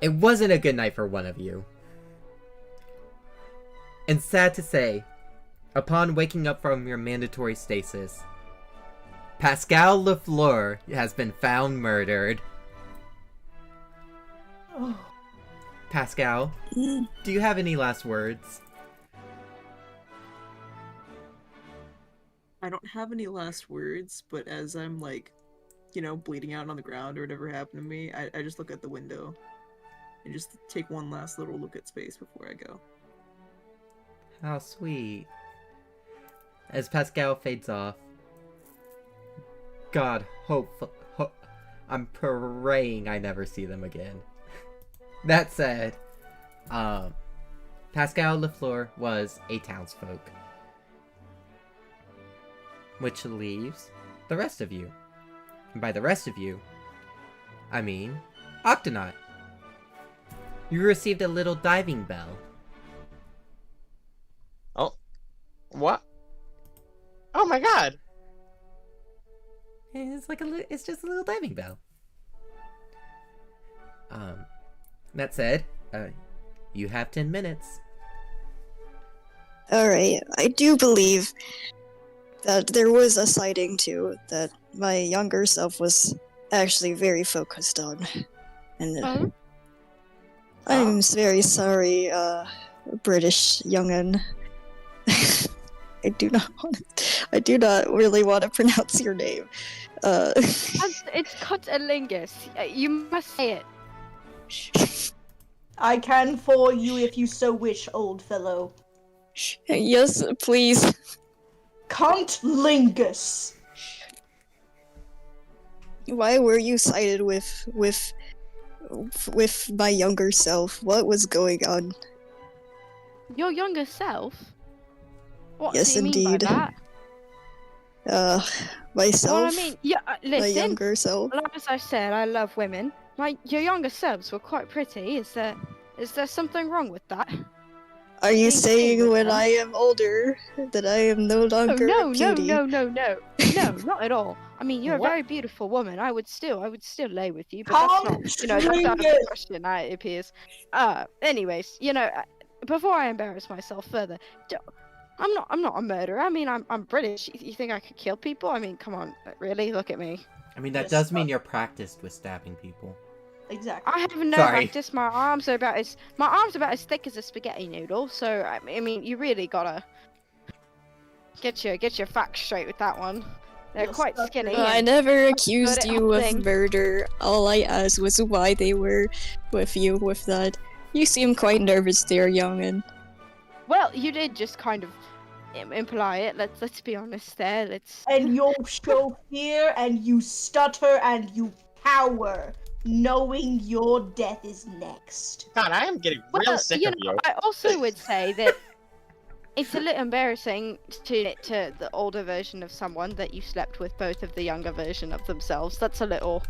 wasn't a good night for one of you. And sad to say, upon waking up from your mandatory stasis, Pascal Lafleur has been found murdered. Oh. Pascal, do you have any last words? I don't have any last words, but as I'm like, bleeding out on the ground or whatever happened to me, I just look at the window and just take one last little look at space before I go. How sweet. As Pascal fades off, God, I'm praying I never see them again. That said, Pascal Lafleur was a townsfolk. Which leaves the rest of you. And by the rest of you, I mean Octonaut. You received a little diving bell. Oh, what? Oh my god! It's just a little diving bell. That said, you have 10 minutes. Alright, I do believe that there was a sighting too that my younger self was actually very focused on. And I'm very sorry, British young'un. I do not really want to pronounce your name. It's Cunnilingus. You must say it. I can for you if you so wish, old fellow. Yes, please. Cunnilingus. Why were you sided with my younger self? What was going on? Your younger self? What Yes, do you indeed. mean by that? Myself. Well, I mean, yeah. Listen. My younger self. As I said, I love women. Your younger selves were quite pretty. Is there something wrong with that? Are you saying when I am older that I am no longer a beauty? No, not at all. I mean, you're a very beautiful woman. I would still lay with you, but that's not, that's out of the question. It appears. Anyways, before I embarrass myself further, I'm not a murderer. I mean, I'm British. You think I could kill people? I mean, come on, really? Look at me. I mean, that does mean you're practiced with stabbing people. Exactly. I have no practice. My arms are about as thick as a spaghetti noodle. So I mean, you really gotta get your facts straight with that one. They're quite skinny. I never accused you of murder. All I asked was why they were with you with that. You seem quite nervous there, young'un. Well, you did just kind of imply it. Let's be honest there. And you show fear, and you stutter, and you cower, knowing your death is next. God, I am getting real sick of you. I also would say that it's a little embarrassing to the older version of someone that you slept with both of the younger version of themselves. That's a little.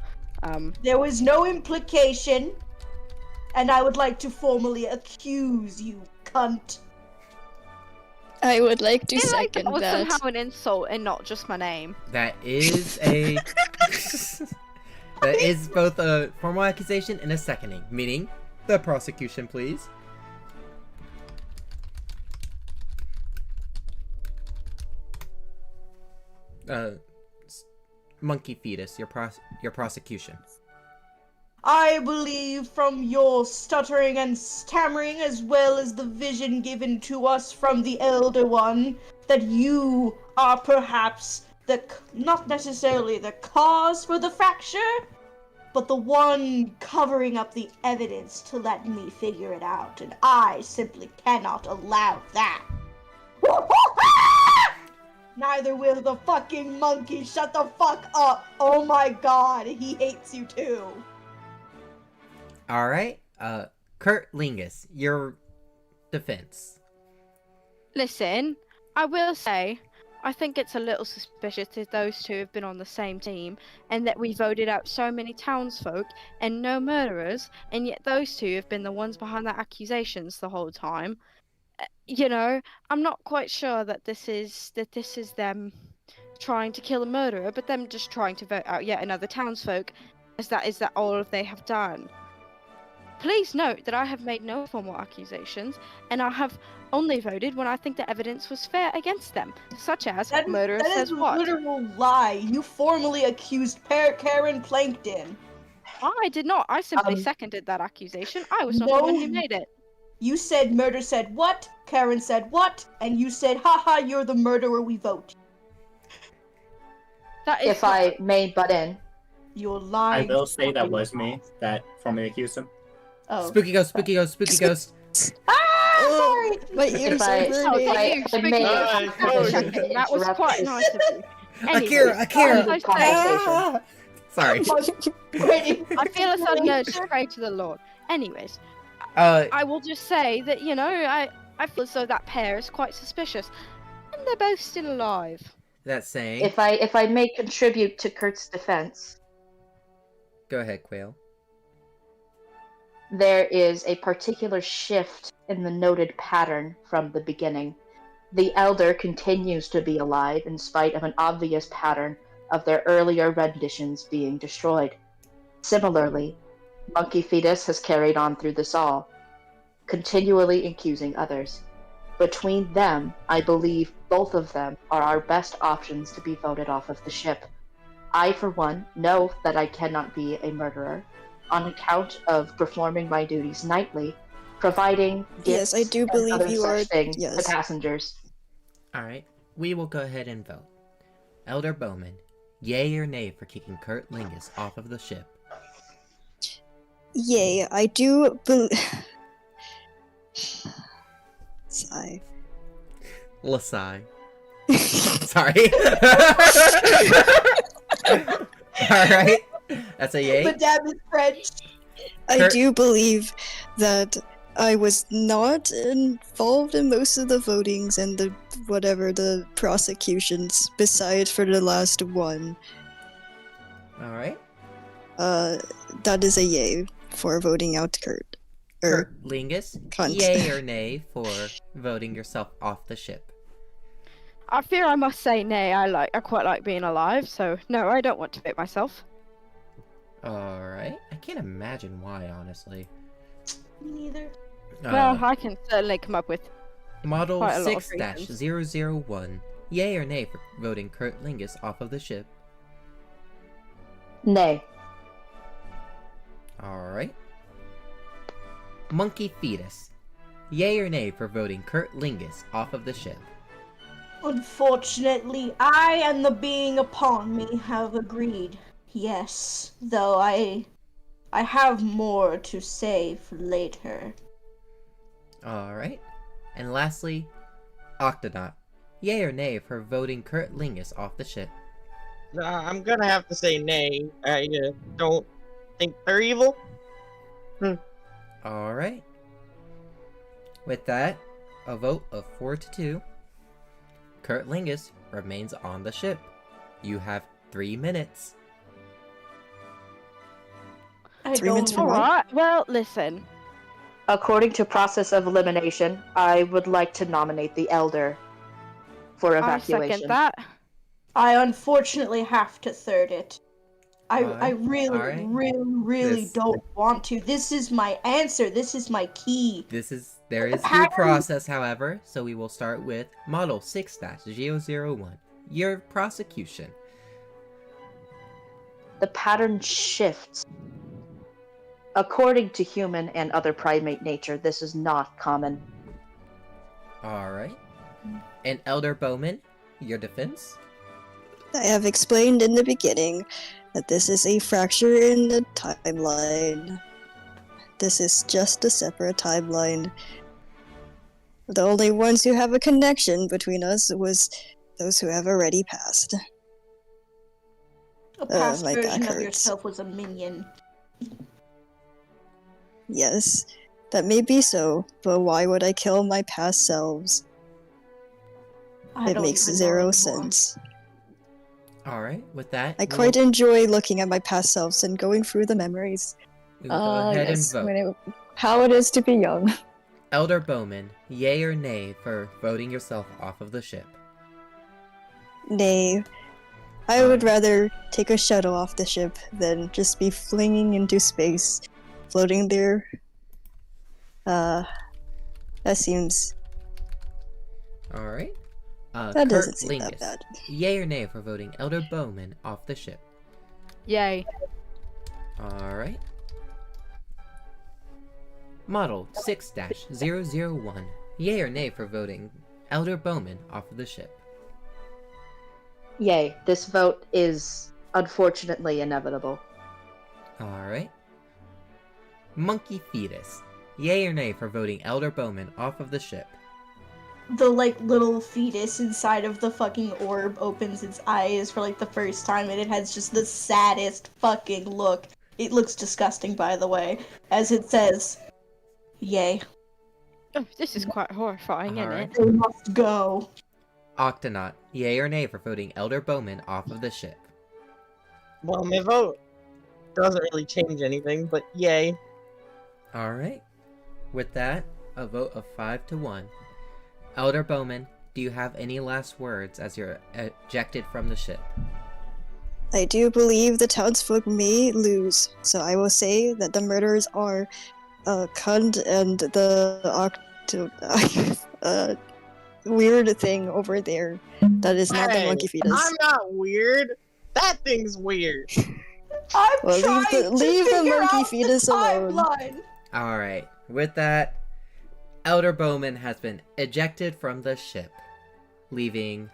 There was no implication, and I would like to formally accuse you, cunt. I would like to second that was that. somehow an insult and not just my name. That is a that is both a formal accusation and a seconding, meaning the prosecution, please. Monkey fetus, your prosecution. I believe from your stuttering and stammering, as well as the vision given to us from the Elder One, that you are perhaps not necessarily the cause for the fracture, but the one covering up the evidence to let me figure it out, and I simply cannot allow that. Neither will the fucking monkey. Shut the fuck up. Oh my god, he hates you too. Alright, Kurt Lingus, your defense. Listen, I will say, I think it's a little suspicious that those two have been on the same team, and that we voted out so many townsfolk and no murderers, and yet those two have been the ones behind the accusations the whole time. You know, I'm not quite sure that this is them trying to kill a murderer, but them just trying to vote out yet another townsfolk, as that is that all they have done. Please note that I have made no formal accusations, and I have only voted when I think the evidence was fair against them, such as murderer That says is a what. literal lie. You formally accused Karen Plankton. I did not. I simply seconded that accusation. I was not the one who made it. You said murder said what, Karen said what, and you said, haha, you're the murderer, we vote. That If I may butt in. You're I lying. will say that was me that formally accused him. Oh. Spooky ghost, spooky ghost, spooky ghost. Sorry! My ears are Oh, burning. thank you, Spooky Ghost, for checking. That was quite nice of you. Akira, Akira! As I say, Sorry. I feel a sudden urge to pray to the Lord. Anyways, I will just say that, you know, I feel as though that pair is quite suspicious. And they're both still alive. That's saying. If I may contribute to Kurt's defense, Go ahead, Quail. there is a particular shift in the noted pattern from the beginning. The Elder continues to be alive in spite of an obvious pattern of their earlier renditions being destroyed. Similarly, Monkey Fetus has carried on through this all, continually accusing others. Between them, I believe both of them are our best options to be voted off of the ship. I, for one, know that I cannot be a murderer, on account of performing my duties nightly, providing Yes, I gifts do and believe other you such are. things Yes. to passengers. Alright, we will go ahead and vote. Elder Bowman, yay or nay for kicking Kurt Lingus off of the ship? Yay, I do believe. Sigh. Lasai. Sorry. Alright, that's a yay. Madame is French. I do believe that I was not involved in most of the votings and the prosecutions, besides for the last one. Alright. That is a yay for voting out Kurt. Kurt Lingus, cunt. yay or nay for voting yourself off the ship? I fear I must say nay. I quite like being alive, so no, I don't want to vote myself. Alright. I can't imagine why, honestly. Me neither. Well, I can certainly come up with Model quite a lot of reasons. 6-001. Yay or nay for voting Kurt Lingus off of the ship? Nay. Alright. Monkey Fetus. Yay or nay for voting Kurt Lingus off of the ship? Unfortunately, I and the being upon me have agreed. Yes, though I have more to say for later. Alright. And lastly, Octonaut. Yay or nay for voting Kurt Lingus off the ship? I'm gonna have to say nay. I don't think they're evil. Alright. With that, a vote of 4-2. Kurt Lingus remains on the ship. You have 3 minutes. Alright, well, listen. According to process of elimination, I would like to nominate the Elder for evacuation. I second that. I unfortunately have to third it. I Alright, really, alright. really This- don't want to. This is my answer. This is my key. There is due pattern- process, however, so we will start with Model 6-001. Your prosecution. The pattern shifts. According to human and other primate nature, this is not common. Alright. And Elder Bowman, your defense? I have explained in the beginning that this is a fracture in the timeline. This is just a separate timeline. The only ones who have a connection between us was those who have already passed. A past my back version of hurts. yourself was a minion. Yes, that may be so, but why would I kill my past selves? It makes zero sense. Alright, with that, I quite enjoy looking at my past selves and going through the memories. we will go ahead and vote. How it is to be young. Elder Bowman, yay or nay for voting yourself off of the ship? Nay. I would rather take a shuttle off the ship than just be flinging into space, floating there. That seems... Alright. That doesn't seem that bad. Yay or nay for voting Elder Bowman off the ship? Yay. Alright. Model 6-001. Yay or nay for voting Elder Bowman off of the ship? Yay. This vote is unfortunately inevitable. Alright. Monkey Fetus. Yay or nay for voting Elder Bowman off of the ship? The like little fetus inside of the fucking orb opens its eyes for like the first time, and it has just the saddest fucking look. It looks disgusting, by the way, as it says, "Yay." Oh, this is quite horrifying, isn't it? They must go. Octonaut. Yay or nay for voting Elder Bowman off of the ship? Well, my vote doesn't really change anything, but yay. Alright. With that, a vote of 5-1. Elder Bowman, do you have any last words as you're ejected from the ship? I do believe the townsfolk may lose, so I will say that the murderers are Kund and the weird thing over there. That is not the monkey fetus. I'm not weird. That thing's weird. I'm Well, leave the monkey fetus alone. Alright, with that, Elder Bowman has been ejected from the ship, leaving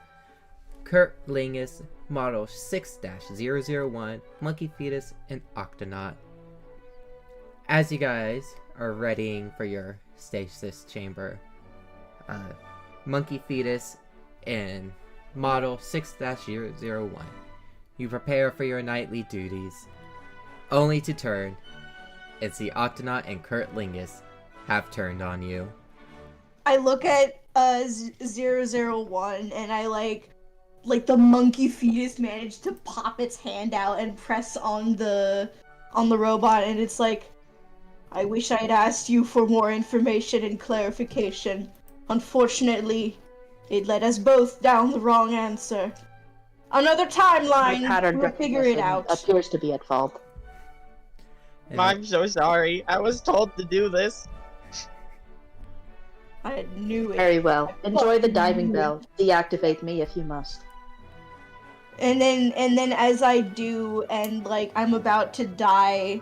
Kurt Lingus, Model 6-001, Monkey Fetus, and Octonaut. As you guys are readying for your stasis chamber, Monkey Fetus and Model 6-001, you prepare for your nightly duties, only to turn and see Octonaut and Kurt Lingus have turned on you. I look at 001 and I like the monkey fetus managed to pop its hand out and press on the robot, and it's like, I wish I'd asked you for more information and clarification. Unfortunately, it led us both down the wrong answer. Another timeline, we'll figure it out. Appears to be at fault. I'm so sorry. I was told to do this. I knew it. Very well. Enjoy the diving bell. Deactivate me if you must. And then as I do, and like I'm about to die,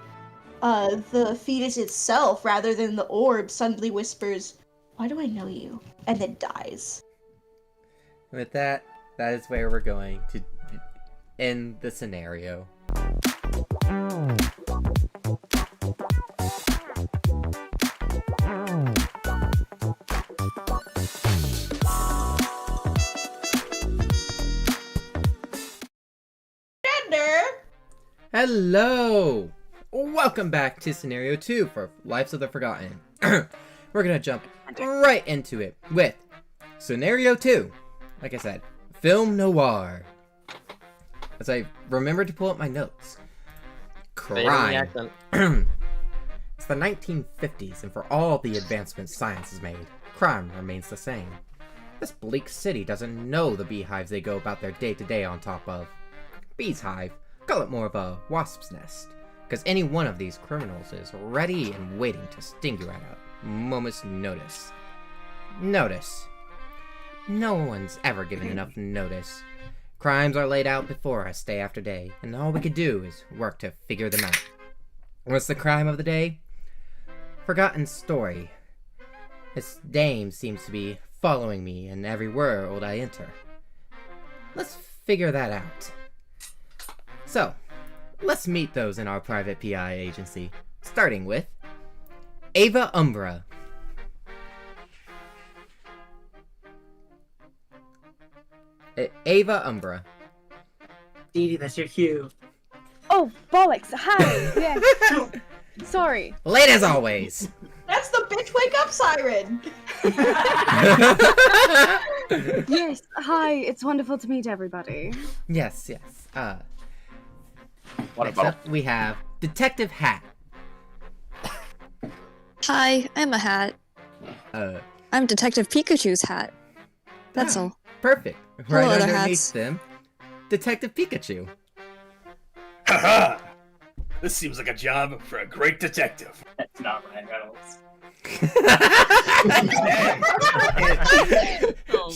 the fetus itself, rather than the orb, suddenly whispers, "Why do I know you?" and then dies. With that, that is where we're going to end the scenario. Hello! Welcome back to Scenario 2 for Lives of the Forgotten. We're gonna jump right into it with Scenario 2. Like I said, film noir. As I remember to pull up my notes. Crime. It's the 1950s, and for all the advancements science has made, crime remains the same. This bleak city doesn't know the beehives they go about their day-to-day on top of. Bee's hive. Call it more of a wasp's nest, because any one of these criminals is ready and waiting to sting you at a moment's notice. Notice. No one's ever given enough notice. Crimes are laid out before us day after day, and all we could do is work to figure them out. What's the crime of the day? Forgotten story. This dame seems to be following me in every world I enter. Let's figure that out. So, let's meet those in our private PI agency, starting with Ava Umbra. Ava Umbra. Dee Dee, that's your cue. Oh, bollocks! Hi! Yes. Sorry. Late as always. That's the bitch wake up siren. Yes, hi, it's wonderful to meet everybody. Yes, yes. What Next about? up, we have Detective Hat. Hi, I'm a hat. I'm Detective Pikachu's hat. That's all. Perfect. Hello, Right other underneath hats. them, Detective Pikachu. Haha! This seems like a job for a great detective. That's not Ryan Reynolds.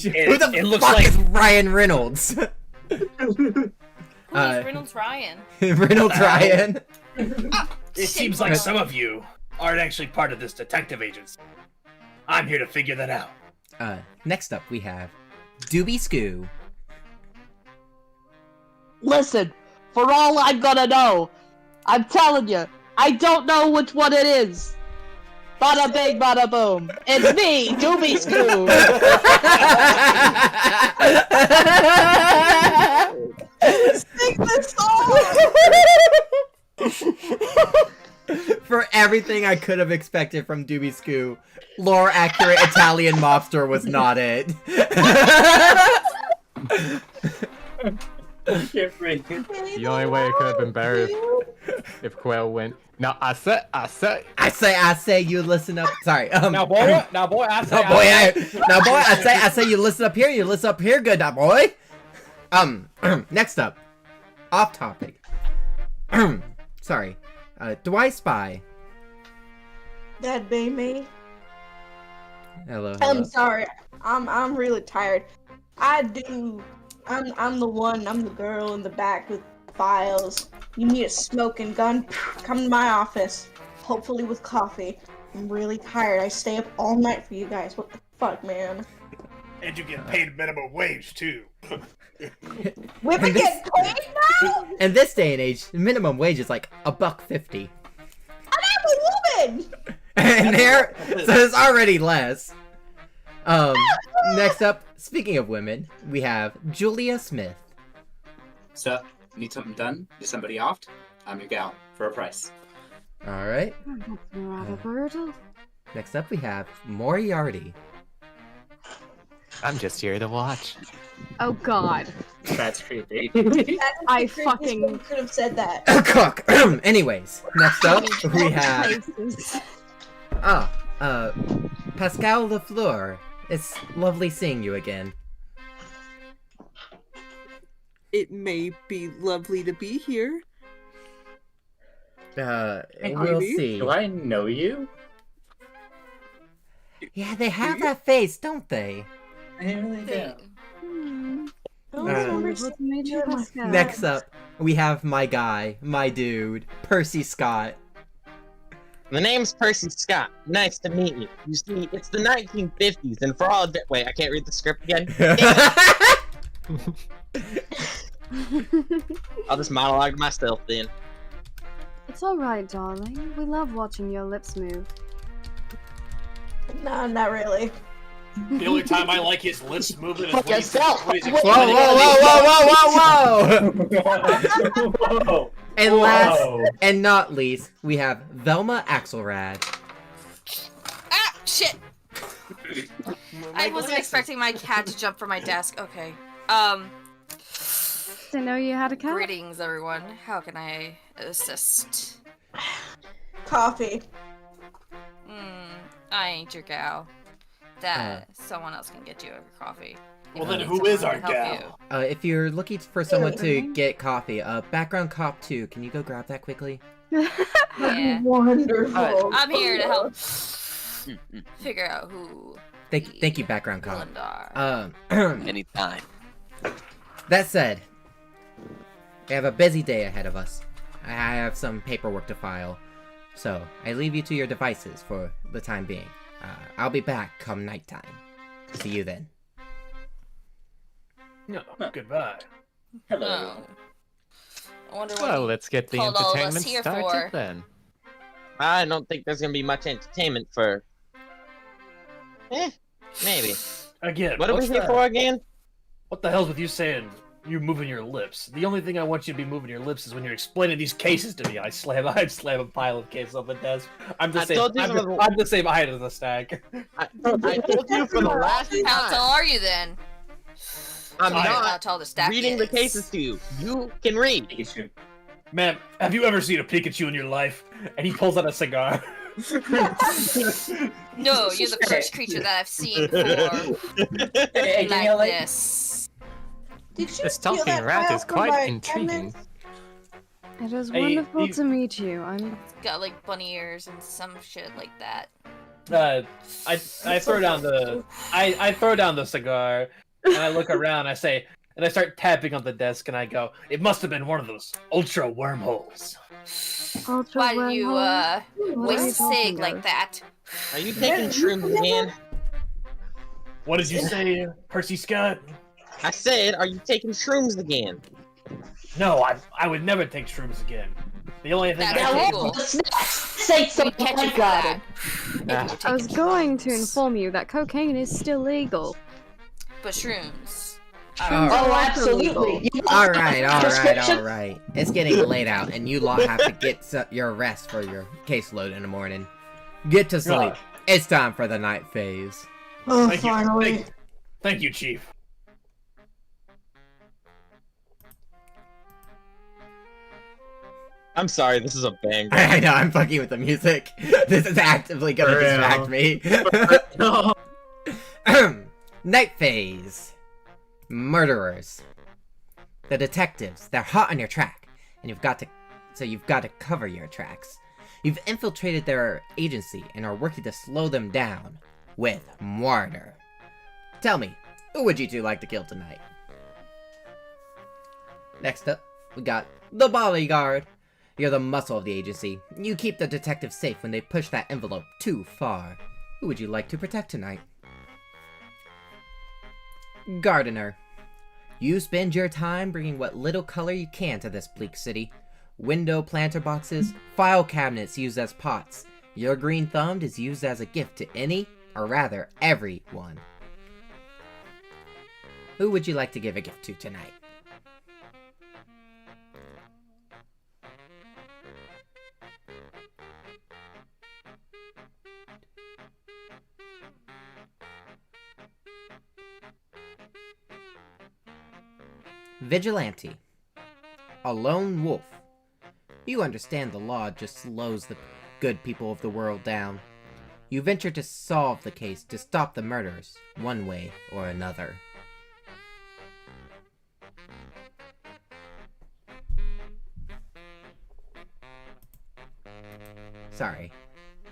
Who the it looks fuck like- is Ryan Reynolds? Who is Reynolds Ryan? Reynolds Ryan. It seems like some of you aren't actually part of this detective agency. I'm here to figure that out. Next up we have Doobie Scoo. Listen, for all I'm gonna know, I'm telling you, I don't know which one it is. Bada bing, bada boom. It's me, Doobie Scoo. Sing this song. For everything I could have expected from Doobie Scoo, lore accurate Italian mobster was not it. The only way it could have been better if Quail went. Now I say, you listen up. Sorry. Now boy, I say, now boy, I say, you listen up here. You listen up here, good now, boy. Next up, off topic. Sorry. Do I spy? That be me. Hello. I'm sorry. I'm really tired. I do. I'm the one. I'm the girl in the back with files. You need a smoking gun? Come to my office. Hopefully with coffee. I'm really tired. I stay up all night for you guys. What the fuck, man? And you get paid minimum wage, too. Women get paid now? In this day and age, minimum wage is like $1.50. I'm a woman. And there, so it's already less. Next up, speaking of women, we have Julia Smith. So, need something done? Need somebody offed? I'm your gal, for a price. Alright. Rather brutal. Next up, we have Moriarty. I'm just here to watch. Oh god. That's creepy. I fucking could have said that. Cook! Anyways, next up, we have... Pascal Lafleur. It's lovely seeing you again. It may be lovely to be here. We'll see. Do I know you? Yeah, they have that face, don't they? I really do. Next up, we have my guy, my dude, Percy Scott. The name's Percy Scott. Nice to meet you. You see, it's the 1950s, and for all wait, I can't read the script again. I'll just monologue myself then. It's alright, darling. We love watching your lips move. No, not really. The only time I like his lips moving is Fuck when he's yourself. when he's Whoa, explaining whoa! And last and not least, we have Velma Axelrad. Ah, shit! I wasn't expecting my cat to jump from my desk. Okay. Didn't know you had a cat. Greetings, everyone. How can I assist? Coffee. I ain't your gal. That someone else can get you a coffee. Well, then who is our gal? If you're looking for someone to get coffee, Background Cop 2, can you go grab that quickly? Yeah. Wonderful. I'm here to help figure out who. Thank you, Background Cop. Anytime. That said, we have a busy day ahead of us. I have some paperwork to file, so I leave you to your devices for the time being. I'll be back come nighttime. See you then. No, goodbye. Hello. I wonder what Well, he let's get the called all of us entertainment here started for. then. I don't think there's gonna be much entertainment for... maybe. Again, What are we what's here the- for again? What the hell's with you saying you moving your lips. The only thing I want you to be moving your lips is when you're explaining these cases to me. I slam a pile of cases on the desk. I'm the same height as the stack. I told you for the last How time. tall are you then? I'm How not tall the stack reading is. the cases to you. You can read. Ma'am, have you ever seen a Pikachu in your life? And he pulls out a cigar. No, you're the first creature that I've seen before. Hey, like Danielle, this. Did you This steal talking that rat file is from quite my intriguing. cabinet? It is Hey, wonderful you- to meet you. I'm. Got like bunny ears and some shit like that. I throw down the I throw down the cigar and I look around. I say, and I start tapping on the desk and I go, "It must have been one of those ultra wormholes." Ultra Why do you What are waste you a talking sig like of? that? Are you taking shrooms again? What did you say, Percy Scott? I said, are you taking shrooms again? No, I would never take shrooms again. The only thing That's I illegal. take Say something catch you for God. that. I was going to inform you that cocaine is still legal. But shrooms. Shrooms Oh, are also absolutely. legal. Alright. It's getting late out, and you lot have to get your rest for your caseload in the morning. Get to sleep. Gosh. It's time for the night phase. Oh, Thank you. finally. Thank you, Chief. I'm sorry, this is a bang. I know, I'm fucking with the music. This is actively gonna For distract real. me. Night phase. Murderers. The detectives, they're hot on your track, and you've got to cover your tracks. You've infiltrated their agency and are working to slow them down with murder. Tell me, who would you two like to kill tonight? Next up, we got the bodyguard. You're the muscle of the agency. You keep the detectives safe when they push that envelope too far. Who would you like to protect tonight? Gardener. You spend your time bringing what little color you can to this bleak city. Window planter boxes, file cabinets used as pots. Your green thumb is used as a gift to any, or rather, everyone. Who would you like to give a gift to tonight? Vigilante. A lone wolf. You understand the law just slows the good people of the world down. You venture to solve the case to stop the murders, one way or another. Sorry.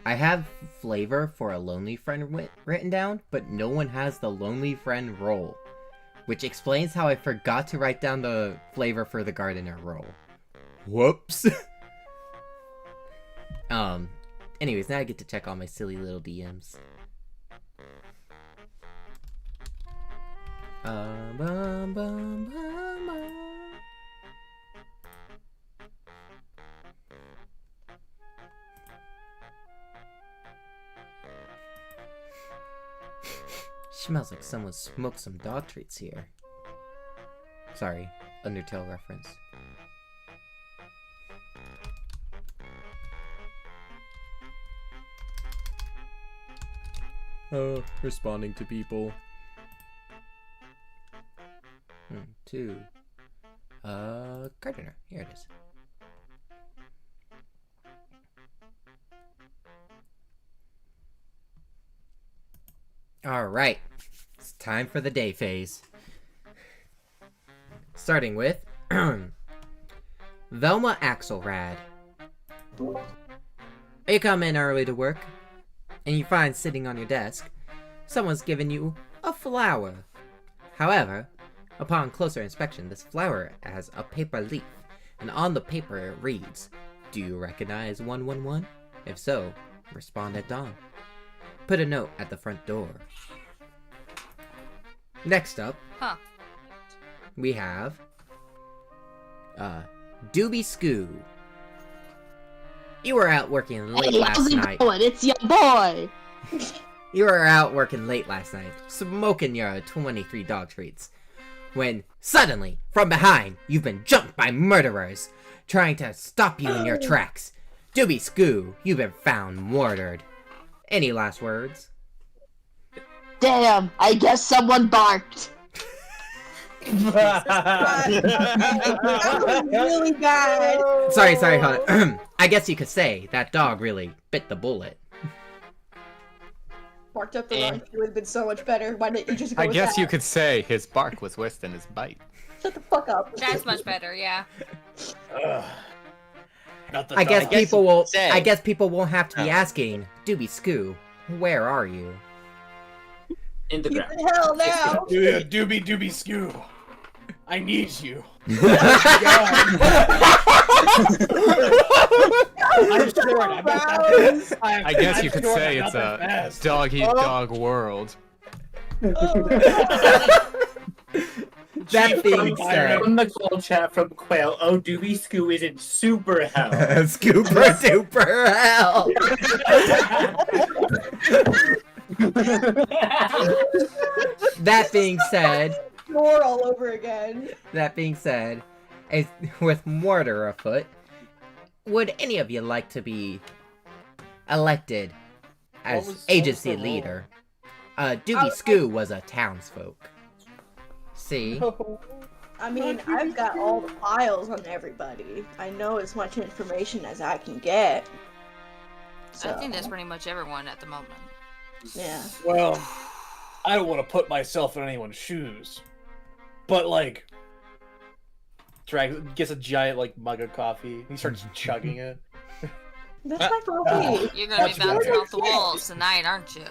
I have flavor for a lonely friend written down, but no one has the lonely friend role. Which explains how I forgot to write down the flavor for the gardener role. Whoops. Anyways, now I get to check all my silly little DMs. Bum, bum, bum, bum. Smells like someone smoked some dog treats here. Sorry, Undertale reference. Responding to people. Two. Gardener. Here it is. Alright. It's time for the day phase. Starting with Velma Axelrad. You come in early to work, and you find sitting on your desk, someone's given you a flower. However, upon closer inspection, this flower has a paper leaf, and on the paper it reads, "Do you recognize 111? If so, respond at dawn. Put a note at the front door." Next up, we have Doobie Scoo. You were out working late last night. It's your boy. You were out working late last night, smoking your 23 dog treats. when suddenly, from behind, you've been jumped by murderers, trying to stop you in your tracks. Doobie Scoo, you've been found murdered. Any last words? Damn, I guess someone barked. That was really bad. Sorry, hold on. I guess you could say that dog really bit the bullet. Barked up the wrong key would have been so much better. Why didn't you just go I with guess that? you could say his bark was worse than his bite. Shut the fuck up. That's much better, yeah. I guess people will. say. I guess people won't have to be asking, Doobie Scoo, where are you? In the He's ground. in hell now. Doobie Scoo. I need you. I'm short. I'm not that fast. I guess I'm you could short, say I'm it's not that a fast. dog-eat-dog world. That being said, From the call chat from Quail, oh, Doobie Scoo is in super hell. Scooper duper hell. That being said, Snore all over again. with murder afoot, would any of you like to be elected as agency leader? Doobie Scoo was a townsfolk. See? I mean, I've got all the files on everybody. I know as much information as I can get. So, I think that's pretty much everyone at the moment. yeah. Well, I don't want to put myself in anyone's shoes, but like, gets a giant like mug of coffee. He starts chugging it. That's my coffee. You're gonna be That's bouncing right. off the walls tonight, aren't you?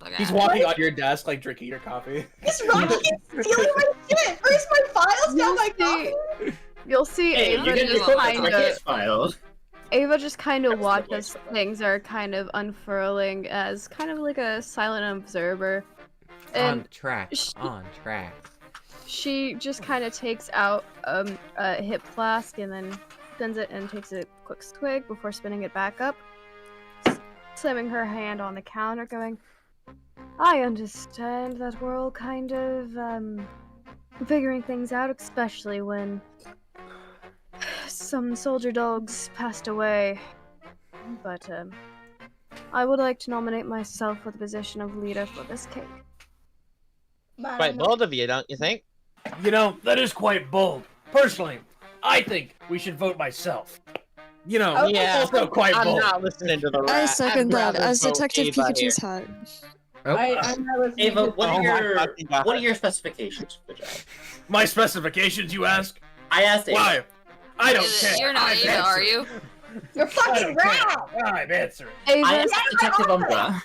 Look He's out. walking on your desk, like drinking your coffee. This Rocky is stealing my shit. Where's my files? Now my coffee. You'll see Hey, Ava you can just just kind look of. his files. Ava just kind of watches things are kind of unfurling as kind of like a silent observer. On And track. On track. she just kind of takes out a hip flask and then spins it and takes a quick swig before spinning it back up, slamming her hand on the counter, going, I understand that we're all kind of figuring things out, especially when some soldier dogs passed away. But I would like to nominate myself for the position of leader for this cake. Quite bold of you, don't you think? You know, that is quite bold. Personally, I think we should vote myself. You know, Yeah, also quite I'm bold. not listening to the I rat. second I'd that, rather as vote Detective Ava Pikachu's here. hat. I'm not listening Ava, to what Oh are my your fucking God. what are your specifications for the job? My specifications, you ask? I asked Ava. Why? I don't care. You're not I'm Ava, are answering. you? You're I fucking don't care. wrong. I'm answering. I asked Detective Umbra.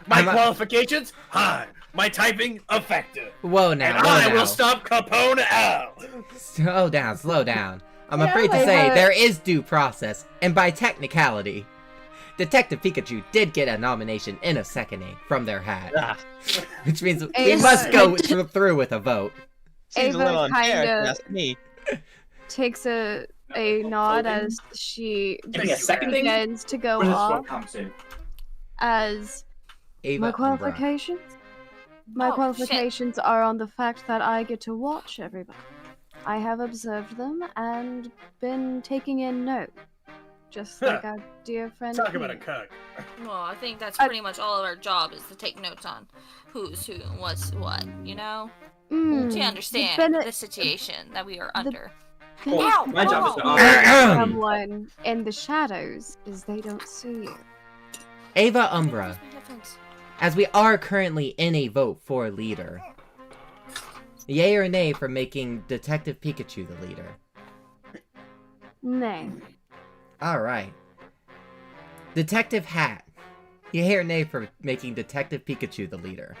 My I'm a- qualifications? High. My typing? Effective. Whoa now, And whoa I now. will stop Capone Al. Slow down, slow down. I'm Yeah, afraid to I say have- there is due process, and by technicality, Detective Pikachu did get a nomination in a seconding from their hat, Ah, which means we Ava- must go through with a vote. seems a Ava little unfair, if you kinda- ask me. Takes a nod as she Giving a second thing? begins to go Where does this off one come to? as Ava my Umbra. qualifications. My Oh, qualifications are on the fact that I get to watch everybody. I have observed them and been taking in notes, just like our dear friend. Talk about a here. cuck. Well, I think that's pretty much all of our job is to take notes on who's who and what's what, you know? Mm, To the understand bene- the situation that we are under. Well, my job is to someone in the shadows is they don't see you. Ava Umbra, as we are currently in a vote for leader, yay or nay for making Detective Pikachu the leader? Nay. Alright. Detective Hat, yay or nay for making Detective Pikachu the leader?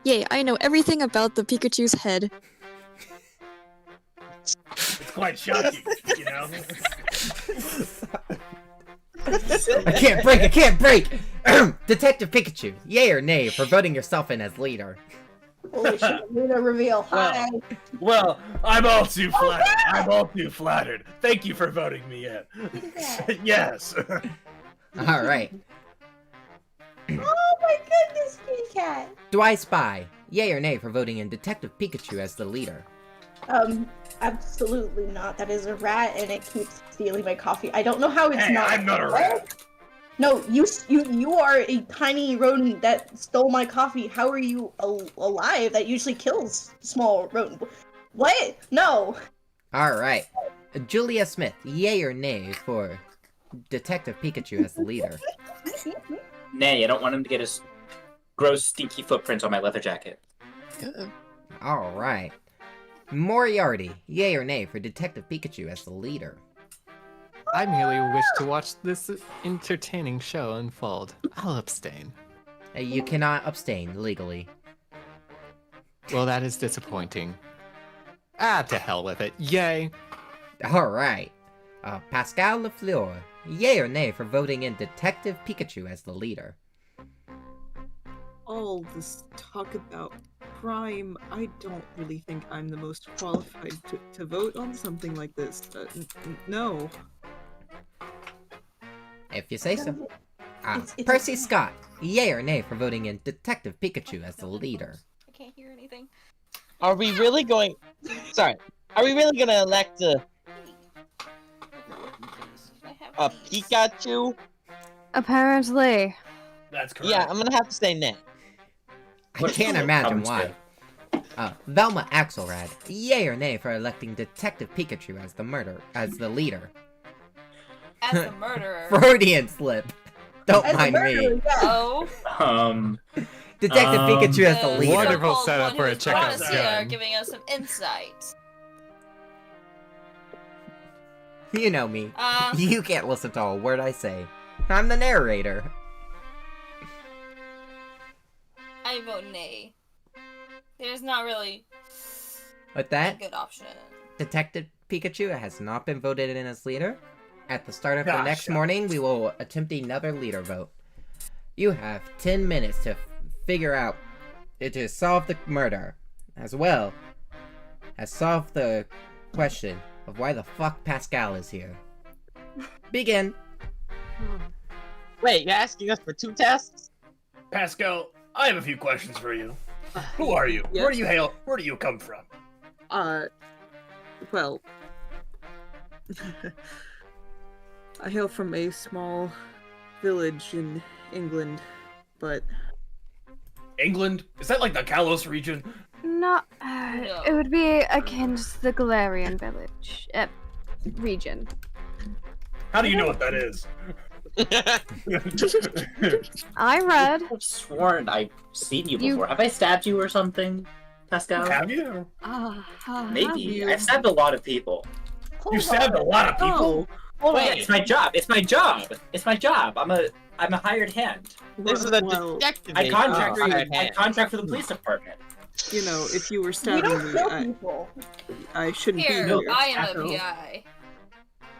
Yay, I know everything about the Pikachu's head. It's quite shocking, you know? I can't break! Detective Pikachu, yay or nay for voting yourself in as leader? Holy shit, Luna reveal. Hi. Well, I'm all too flattered. I'm all too flattered. Thank you for voting me in. Yes. Alright. Oh my goodness, kitty cat. Do I spy Yay or nay for voting in Detective Pikachu as the leader? Absolutely not. That is a rat, and it keeps stealing my coffee. I don't know how it's Hey, not. I'm not a rat. No, you are a tiny rodent that stole my coffee. How are you alive? That usually kills small rodent. What? No. Alright. Julia Smith, yay or nay for Detective Pikachu as the leader? Nay, I don't want him to get his gross, stinky footprints on my leather jacket. Alright. Moriarty, yay or nay for Detective Pikachu as the leader? I merely wish to watch this entertaining show unfold. I'll abstain. You cannot abstain legally. Well, that is disappointing. Ah, to hell with it. Yay! Alright. Pascal Lafleur, yay or nay for voting in Detective Pikachu as the leader? All this talk about crime, I don't really think I'm the most qualified to vote on something like this. No. If you say so. Percy Scott, yay or nay for voting in Detective Pikachu as the leader? I can't hear anything. Are we really going... Sorry. Are we really gonna elect a Pikachu? Apparently. That's correct. Yeah, I'm gonna have to say nay. I can't imagine why. Velma Axelrad, yay or nay for electing Detective Pikachu as the leader? As the murderer. Freudian slip. Don't As a mind murderer, me. yeah. Oh. Detective Pikachu as the leader. Wonderful setup for a checkout Here gun. giving us some insight. You know me. You can't listen to a word I say. I'm the narrator. I vote nay. There's not really With a that, good option. Detective Pikachu has not been voted in as leader. At the start of the Gosh, next morning, we will attempt another leader vote. You have 10 minutes to figure out to solve the murder, as well as solve the question of why the fuck Pascal is here. Begin. Wait, you're asking us for 2 tests? Pascal, I have a few questions for you. Who are you? Yes. Where do you hail? Where do you come from? Well... I hail from a small village in England, but... England? Is that like the Kalos region? Not. It would be akin to the Galarian village. Region. How do you know what that is? I read. I've sworn I've seen you before. Have I stabbed you or something, Pascal? Have you? Maybe. I've stabbed a lot of people. You stabbed a lot of people? Wait, it's my job. It's my job. It's my job. I'm a hired hand. This is a detective. I contract for the police department. You know, if you were We stabbing don't me, kill people. I shouldn't Here, be here. I am after a all. PI.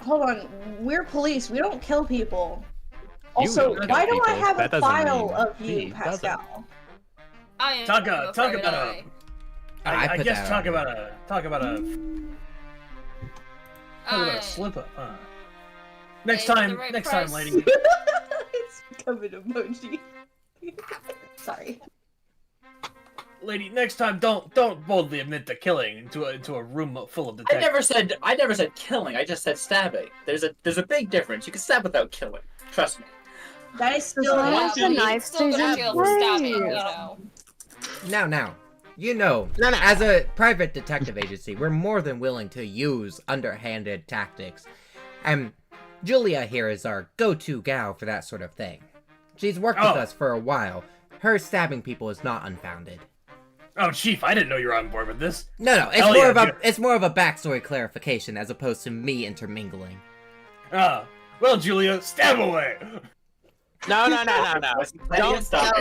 Hold on, we're police. We don't kill people. You Also, don't kill why do I people. have That a doesn't file mean of he you, doesn't. Pascal? I am Talk a about private eye. I put guess that talk on. about a slip up, huh? Next Hey, for time, the right next price. time, lady. It's becoming emoji. Sorry. Lady, next time, don't boldly admit to killing into a room full of detectives. I never said killing. I just said stabbing. There's a big difference. You can stab without killing. Trust me. That is still long Yeah, as the but you knife still go stays to in jail for stabbing, you place. know. Now, you know, as a private detective agency, we're more than willing to use underhanded tactics. And Julia here is our go-to gal for that sort of thing. She's worked with us for a while. Her stabbing people is not unfounded. Oh, Chief, I didn't know you were on board with this. No, Hell yeah, it's more of a backstory clarification as opposed to me intermingling. Well, Julia, stab away. No. Don't stop.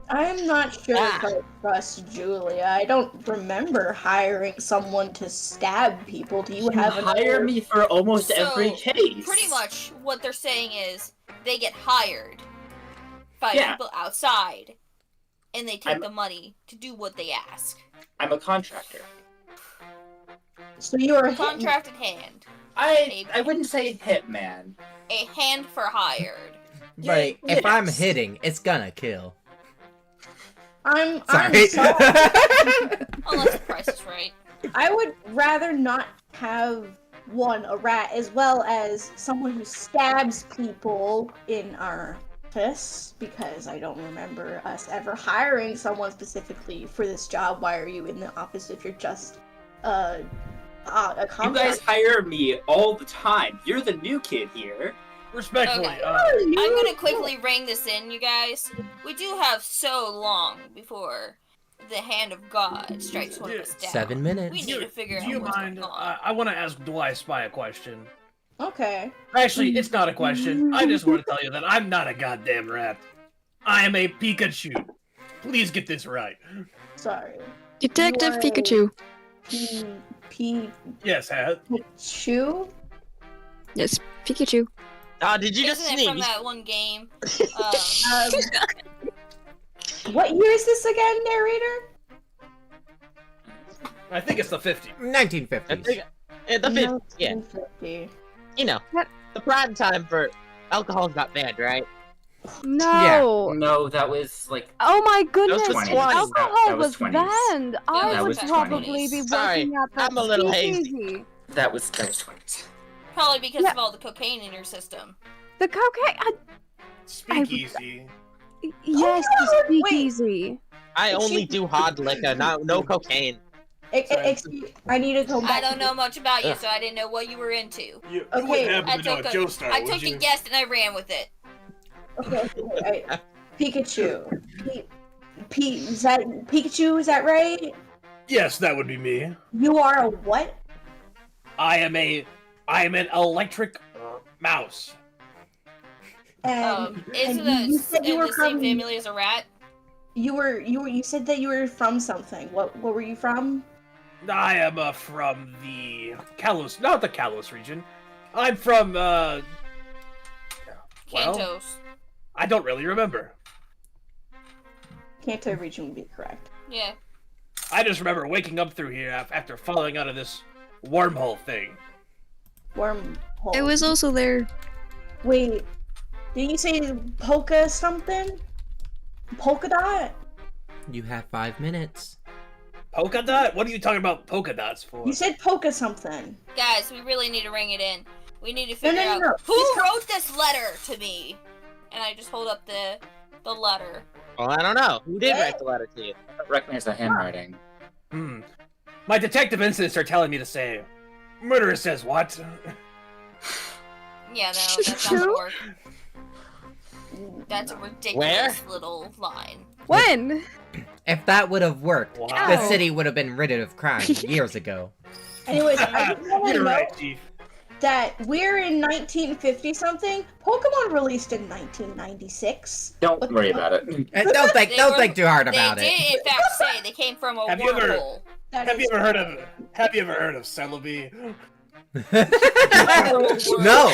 I'm not sure if I trust Julia. I don't remember hiring someone to stab people. Do you have an hire me for almost every case? Pretty much what they're saying is they get hired by Yeah. people outside, and they take the money to do what they ask. I'm a contractor. So you're a contracted hand. I wouldn't say hitman. A hand for hired. But if I'm hitting, it's gonna kill. I'm Sorry. sorry. Unless the price is right. I would rather not have a rat, as well as someone who stabs people in our office, because I don't remember us ever hiring someone specifically for this job. Why are you in the office if you're just a You contract? guys hire me all the time. You're the new kid here. Respectfully, Okay. I'm gonna quickly ring this in, you guys. We do have so long before the hand of God strikes one of us down. 7 minutes. We need to figure out Do you what's mind? going on. I want to ask Do I Spy a question. Okay. Actually, it's not a question. I just want to tell you that I'm not a goddamn rat. I am a Pikachu. Please get this right. Sorry. Detective You are Pikachu. Yes, Hat. Pikachu? Yes, Pikachu. Did you just Isn't it sneeze? from that one game? What year is this again, narrator? I think it's the 50s. 1950s. The 50s, yeah. 1950. You know, the prime time for alcohol's got banned, right? No. No, that was like. Oh my goodness! That was 20s. Alcohol That was was 20s. banned. I that would was probably 20s. be Sorry, working at that I'm a little hazy. speakeasy. That was 20s. Probably because of all the cocaine in your system. The cocaine. Speakeasy. Yes, the speakeasy. I only do hard liquor, no cocaine. I need to go back. I don't know much about you, so I didn't know what you were into. You Okay. wouldn't happen I to know took a Joestar, I would took you? a guess and I ran with it. Okay. Pikachu. Is that Pikachu? Is that right? Yes, that would be me. You are a what? I am an electric mouse. Isn't you said you in were the same from- family as a rat? You said that you were from something. What were you from? I am from the Kalos, not the Kalos region. I'm from well, Kantos. I don't really remember. Kanto region would be correct. Yeah. I just remember waking up through here after falling out of this wormhole thing. Wormhole. I was also there. Wait, did you say polka something? Polka dot? You have 5 minutes. Polka dot? What are you talking about polka dots for? You said polka something. Guys, we really need to ring it in. We need to No, figure no, no, out no. who wrote this letter to me. And I just hold up the letter. Well, I don't know. Who did write the letter to you? I don't recognize the handwriting. My detective instincts are telling me to say, murderer says what? Yeah, no, that's not gonna work. That's a ridiculous little line. When? If that would have worked, the Wow. city would have been rid of crime years ago. Anyways, I just want to You're know right, Chief. that we're in 1950 something. Pokemon released in 1996. Don't worry about it. And don't think too hard about They it. did, in fact, say they came from a Have you ever wormhole. have you ever heard of Celebi? No.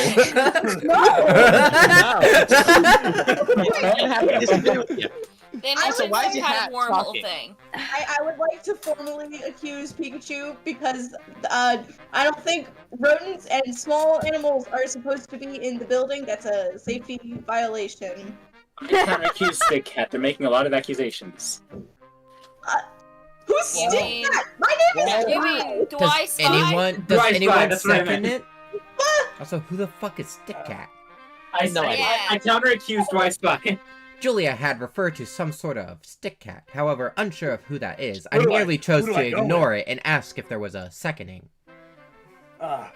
They I mentioned would some say- kind of wormhole thing. I would like to formally accuse Pikachu because I don't think rodents and small animals are supposed to be in the building. That's a safety violation. I can't accuse Big Cat. They're making a lot of accusations. Who's You saying mean- that? My name is You mean, do I spy? Does Dry anyone spy, that's what I second meant. it? Also, who the fuck is Stick Cat? I counter accused Dry Spy. Julia had referred to some sort of stick cat. However, unsure of who that is, I Who do I- merely chose who do to I go ignore it and ask if there was a seconding. Was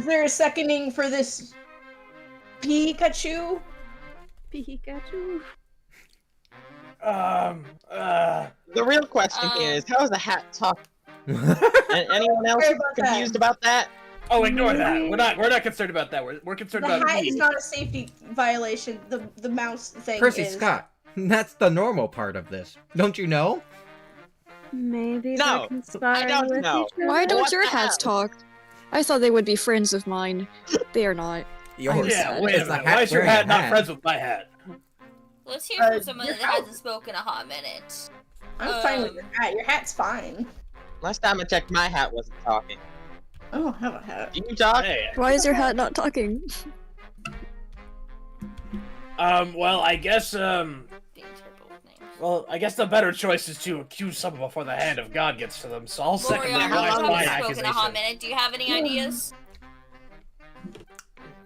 there a seconding for this Pikachu? Pikachu. The real question here is, how is the hat talking? Anyone else Sorry about that. confused about that? Oh, ignore that. We're not concerned about that. We're concerned The about hat me. is not a safety violation. The mouse thing Percy is. Scott, that's the normal part of this. Don't you know? Maybe No, they're conspiring I don't with know. each other. Why don't What your the hats hell? talk? I thought they would be friends of mine. They are not. Yours. Yeah, wait a Is the minute. hat Why is your wearing a hat not hat? friends with my hat? Let's hear from someone that hasn't spoken in a hot minute. I'm fine with your hat. Your hat's fine. Last time I checked, my hat wasn't talking. I don't have a hat. Do you talk? Hey. Why is your hat not talking? Well, I guess, Well, I guess the better choice is to accuse someone before the hand of God gets to them, so I'll second the Loriar, Dwy you Spy haven't spoken a hot accusation. minute. Do you have any ideas?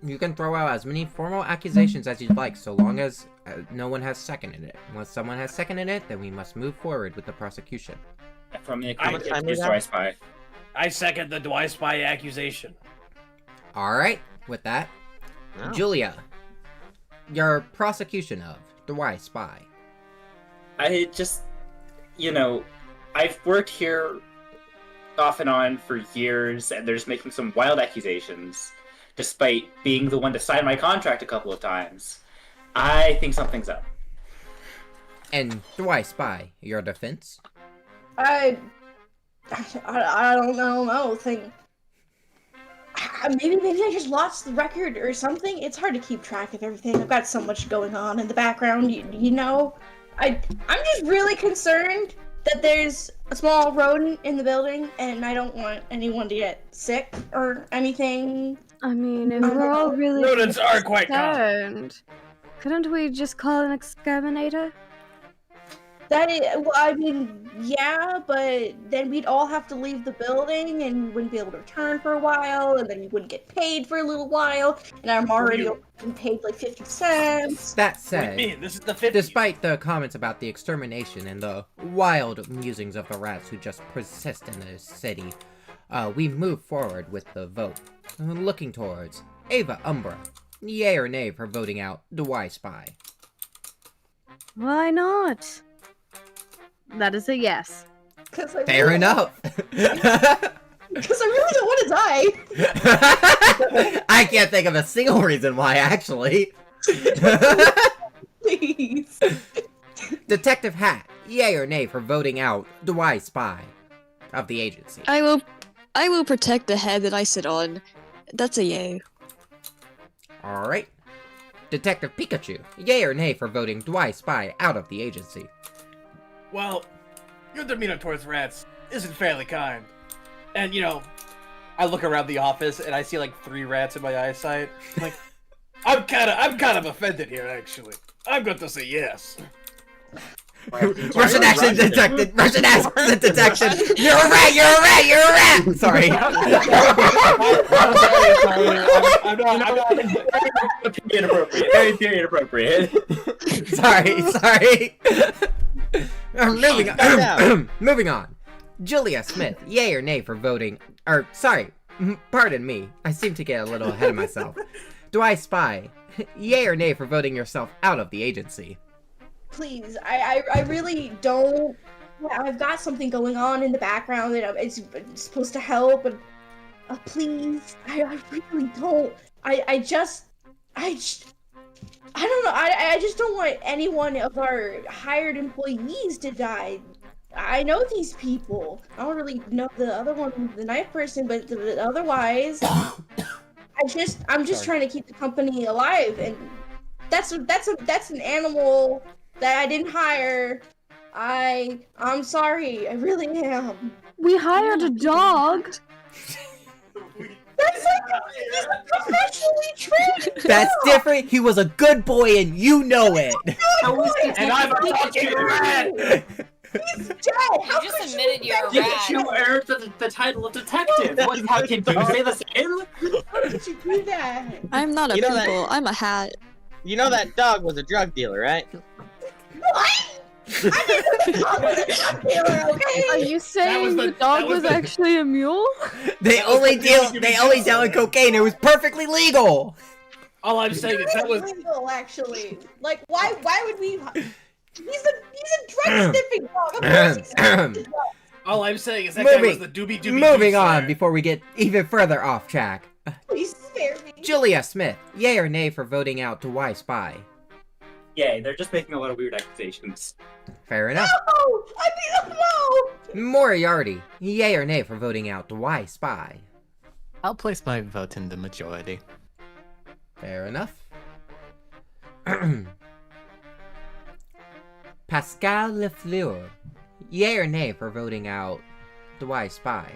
You can throw out as many formal accusations as you'd like, so long as no one has seconded it. Once someone has seconded it, then we must move forward with the prosecution. From the I'm accused Dwy Spy. I second the Dwy Spy accusation. Alright, with that, Wow. Julia, your prosecution of Dwy Spy. I just, I've worked here off and on for years, and they're just making some wild accusations, despite being the one to sign my contract a couple of times. I think something's up. And Dwy Spy, your defense? I don't know. Maybe I just lost the record or something. It's hard to keep track of everything. I've got so much going on in the background. You know, I'm just really concerned that there's a small rodent in the building, and I don't want anyone to get sick or anything. I mean, if we're all really Rodents are quite concerned, couldn't we just call an exterminator? Yeah, but then we'd all have to leave the building and wouldn't be able to return for a while, and then we wouldn't get paid for a little while, and I'm already been paid like 50 cents. That said, this is the 50s. Despite the comments about the extermination and the wild musings of the rats who just persist in the city, we move forward with the vote, looking towards Ava Umbra. Yay or nay for voting out Dwy Spy? Why not? That is a yes. Fair enough. Because I really don't want to die. I can't think of a single reason why, actually. Please. Detective Hat, yay or nay for voting out Dwy Spy of the agency? I will protect the head that I sit on. That's a yay. Alright. Detective Pikachu, yay or nay for voting Dwy Spy out of the agency? Well, your demeanor towards rats isn't fairly kind. And, I look around the office and I see like 3 rats in my eyesight. I'm like, I'm kind of offended here, actually. I'm going to say yes. Russian accent detected! Russian accent detection! You're a rat! You're a rat! You're a rat! Sorry. I'm not. Inappropriate. Very inappropriate. Sorry. Moving on. Julia Smith, yay or nay for voting... pardon me. I seem to get a little ahead of myself. Dwy Spy, yay or nay for voting yourself out of the agency? Please, I really don't. I've got something going on in the background that it's supposed to help, and please, I really don't. I don't know. I just don't want any one of our hired employees to die. I know these people. I don't really know the other one, the knife person, but otherwise, I'm just trying to keep the company alive, and that's an animal that I didn't hire. I'm sorry. I really am. We hired a dog. That's he's a professionally trained. That's different. He was a good boy, and you know it. And I'm a fucking rat. He's dead. How You just admitted you're a rat. You earned the title of detective. How can you say the same? How did you do that? I'm not a You know that- people. I'm a hat. You know that dog was a drug dealer, right? What? I didn't know the dog was a drug dealer, okay? Are you saying the dog was actually a mule? They only deal in cocaine. It was perfectly legal. All I'm saying is that was illegal, actually. Like, why would we? He's a drug sniffing dog. Of course he's a drug dog. all I'm saying is that guy was the doobie doobie. Moving on before we get even further off track. Please spare me. Julia Smith, yay or nay for voting out Dwy Spy? Yay, they're just making a lot of weird accusations. Fair enough. No! I mean, no! Moriarty, yay or nay for voting out Dwy Spy? I'll place my vote in the majority. Fair enough. Pascal Lefleur, yay or nay for voting out Dwy Spy?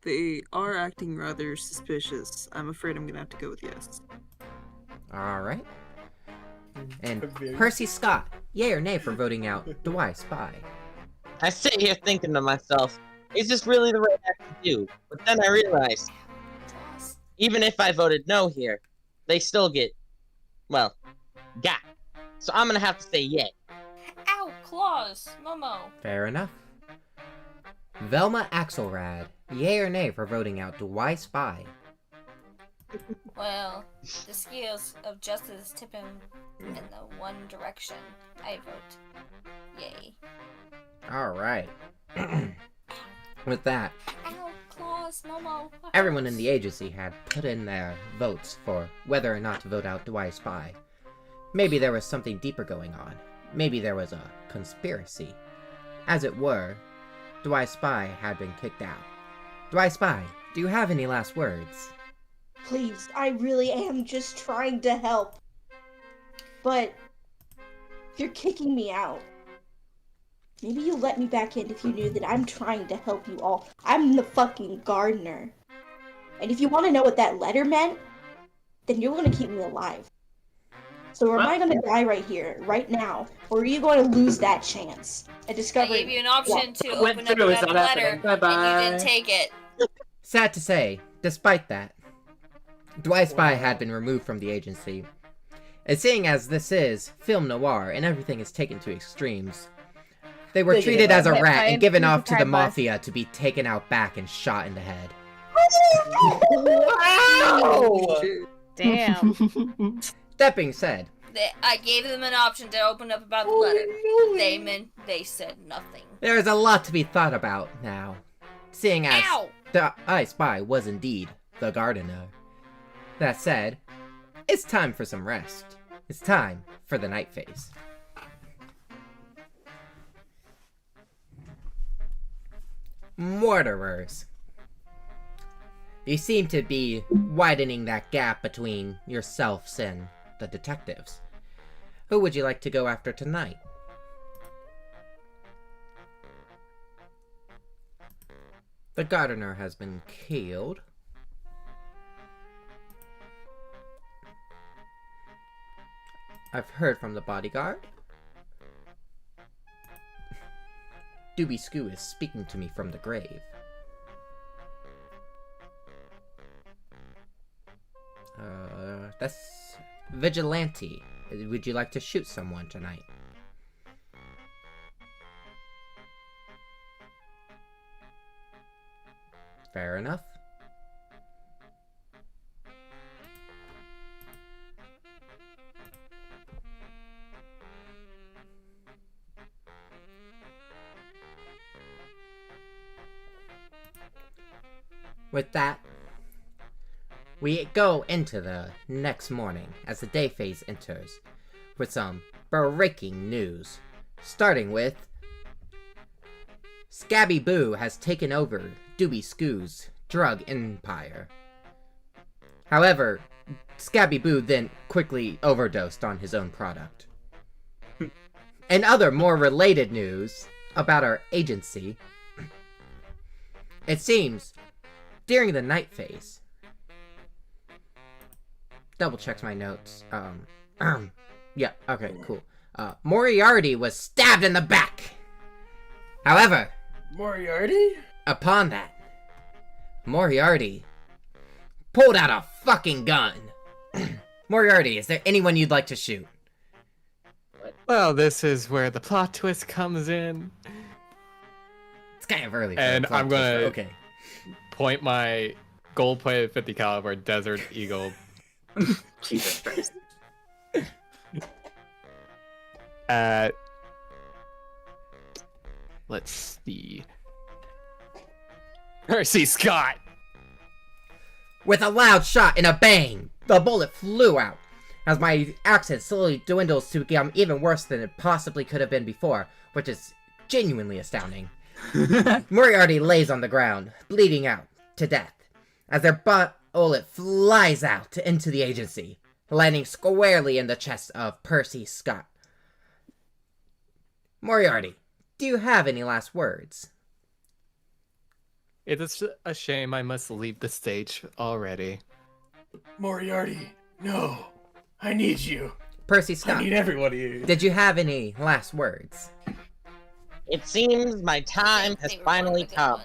They are acting rather suspicious. I'm afraid I'm gonna have to go with yes. Alright. And Percy Scott, Yay or nay for voting out Dwight Spy? I sit here thinking to myself, is this really the right act to do? But then I realized, even if I voted no here, they still get, well, got. So I'm gonna have to say yay. Ow, claws, Momo. Fair enough. Velma Axelrad, yay or nay for voting out Dwight Spy? Well, the scales of justice tip him in the one direction. I vote yay. Alright. With that, Ow, claws, Momo. everyone in the agency had put in their votes for whether or not to vote out Dwight Spy. Maybe there was something deeper going on. Maybe there was a conspiracy. As it were, Dwight Spy had been kicked out. Dwight Spy, do you have any last words? Please, I really am just trying to help. But you're kicking me out. Maybe you let me back in if you knew that I'm trying to help you all. I'm the fucking gardener. And if you want to know what that letter meant, then you're going to keep me alive. So am I going to die right here, right now? Or are you going to lose that chance at I discovering... gave you an option to Went open up through, it's that not letter, happening. Bye-bye. and you didn't take it. Sad to say, despite that, Dwight Spy had been removed from the agency. And seeing as this is film noir and everything is taken to extremes, they were treated as a rat and given off to the mafia to be taken out back and shot in the head. Wow! Damn. That being said, I gave them an option to open up about the letter. They said nothing. there is a lot to be thought about now, seeing as Ow! the I Spy was indeed the gardener. That said, it's time for some rest. It's time for the night phase. Murderers. You seem to be widening that gap between yourselves and the detectives. Who would you like to go after tonight? The gardener has been killed. I've heard from the bodyguard. Doobie Skoo is speaking to me from the grave. That's Vigilante. Would you like to shoot someone tonight? Fair enough. With that, we go into the next morning as the day phase enters with some breaking news, starting with Scabby Boo has taken over Doobie Skoo's drug empire. However, Scabby Boo then quickly overdosed on his own product. And other more related news about our agency, it seems during the night phase, double checks my notes. Yeah, okay, cool. Moriarty was stabbed in the back. However, Moriarty? upon that, Moriarty pulled out a fucking gun. Moriarty, is there anyone you'd like to shoot? Well, this is where the plot twist comes in. It's kind of early for And a plot I'm twist, gonna but okay. point my gold-plated 50 caliber Desert Eagle Jesus Christ. at, let's see, Percy Scott. With a loud shot and a bang, the bullet flew out. As my accent slowly dwindles to become even worse than it possibly could have been before, which is genuinely astounding. Moriarty lays on the ground, bleeding out to death, as their bullet flies out into the agency, landing squarely in the chest of Percy Scott. Moriarty, do you have any last words? It is a shame I must leave the stage already. Moriarty, no. I need you. Percy Scott. I need everyone here. Did you have any last words? It seems my time has finally come.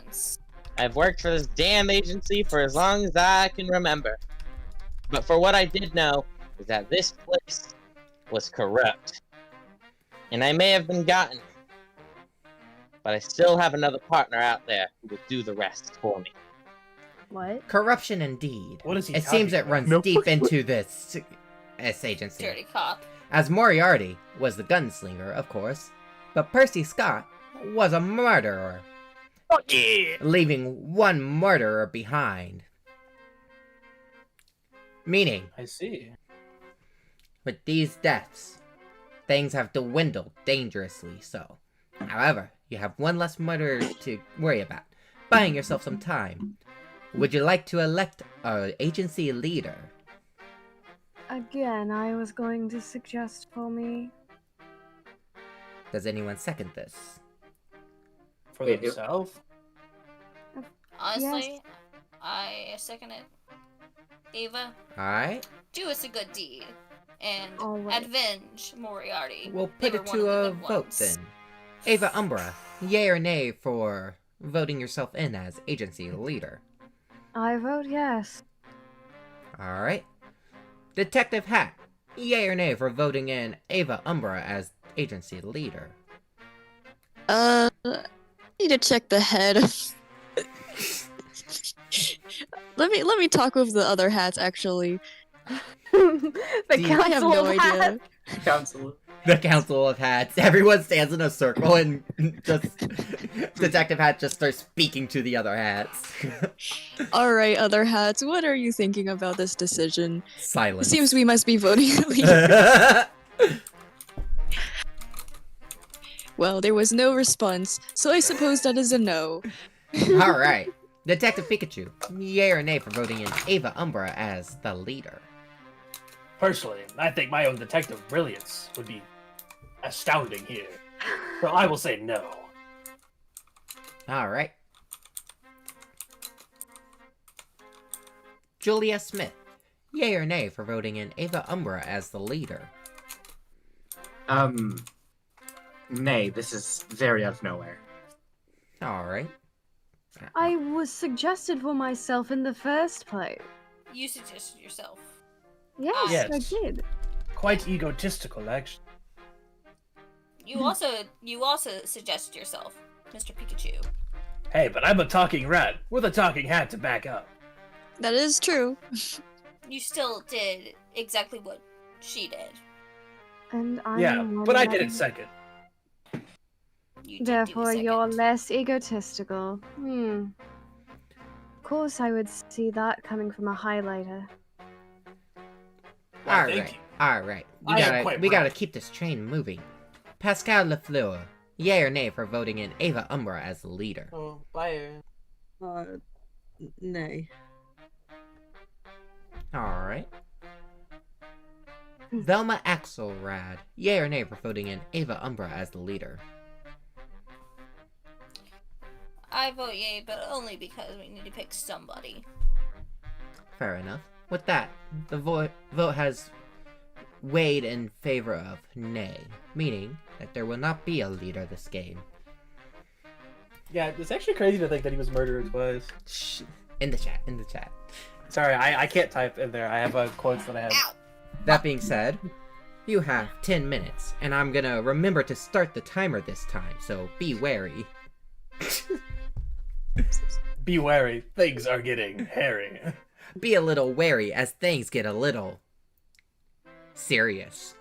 I've worked for this damn agency for as long as I can remember. But for what I did know is that this place was corrupt. And I may have been gotten. But I still have another partner out there who will do the rest for me. What? Corruption indeed. What is he It seems it runs deep into this agency. Dirty cop. As Moriarty was the gunslinger, of course, but Percy Scott was a murderer. Oh, yeah. Leaving one murderer behind. Meaning, I see. with these deaths, things have dwindled dangerously so. However, you have one less murderer to worry about, buying yourself some time. Would you like to elect our agency leader? Again, I was going to suggest for me. Does anyone second this? For themselves? Honestly, I second it. Ava, Alright, do us a good deed and Alright. avenge Moriarty. we'll They put were it one to of a the good vote ones. then. Ava Umbra, yay or nay for voting yourself in as agency leader? I vote yes. Alright. Detective Hat, yay or nay for voting in Ava Umbra as agency leader? I need to check the head. let me talk with the other hats actually. The Do you- I have council no of idea. hats. Council. The Council of Hats. Everyone stands in a circle and just Detective Hat just starts speaking to the other hats. Alright, other hats, what are you thinking about this decision? Silence. It seems we must be voting a leader. Well, there was no response, so I suppose that is a no. Alright. Detective Pikachu, yay or nay for voting in Ava Umbra as the leader? Personally, I think my own detective brilliance would be astounding here. So I will say no. Alright. Julia Smith, yay or nay for voting in Ava Umbra as the leader? Nay, this is very out of nowhere. Alright. I was suggested for myself in the first place. You suggested yourself. Yes, Yes. I did. Quite egotistical, actually. You also suggested yourself, Mr. Pikachu. Hey, but I'm a talking rat with a talking hat to back up. That is true. You still did exactly what she did. And I Yeah, but I did it second. Therefore, you're less egotistical. Of course, I would see that coming from a highlighter. Why, thank Alright. you. Alright. I am quite We gotta proud. keep this train moving. Pascal Lafleur, yay or nay for voting in Ava Umbra as the leader? Oh, fire. Nay. Alright. Velma Axelrad, yay or nay for voting in Ava Umbra as the leader? I vote yay, but only because we need to pick somebody. Fair enough. With that, the vote has weighed in favor of nay, meaning that there will not be a leader this game. Yeah, it's actually crazy to think that he was murdered twice. Shh. In the chat. Sorry, I can't type in there. I have quotes that I have. That being said, you have 10 minutes, and I'm gonna remember to start the timer this time, so be wary. Be wary, things are getting hairy. Be a little wary as things get a little serious.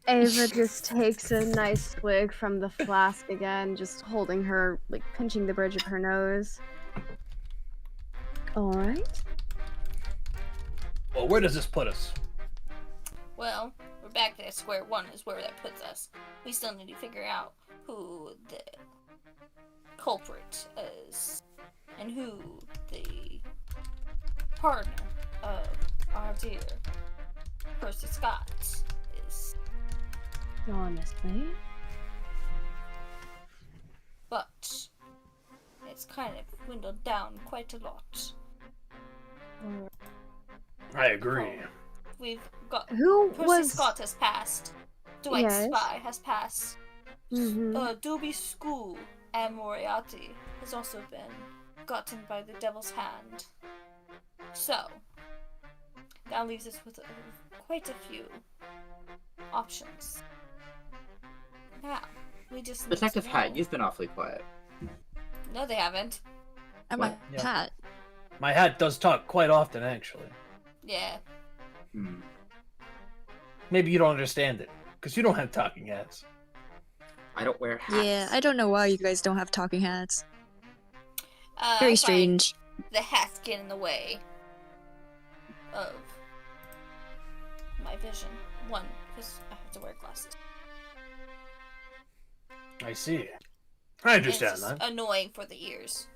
Ava just takes a nice swig from the flask again, just holding her, like, pinching the bridge of her nose. Alright. Well, where does this put us? Well, we're back to square one is where that puts us. We still need to figure out who the culprit is and who the partner of our dear Percy Scott is. Honestly. But it's kind of dwindled down quite a lot. I agree. we've got Who Percy was- Scott has passed. Dwight Yes. Spy has passed. Mhm. Doobie School and Moriarty has also been gotten by the Devil's Hand. So that leaves us with quite a few options. Now we just need Detective to Hat, know- you've been awfully quiet. No, they haven't. I'm What? a hat. My hat does talk quite often, actually. Yeah. Maybe you don't understand it, because you don't have talking hats. I don't wear hats. Yeah, I don't know why you guys don't have talking hats. I Very find strange. The hats get in the way of my vision. One, because I have to wear glasses. I see. I understand It's just that. annoying for the ears.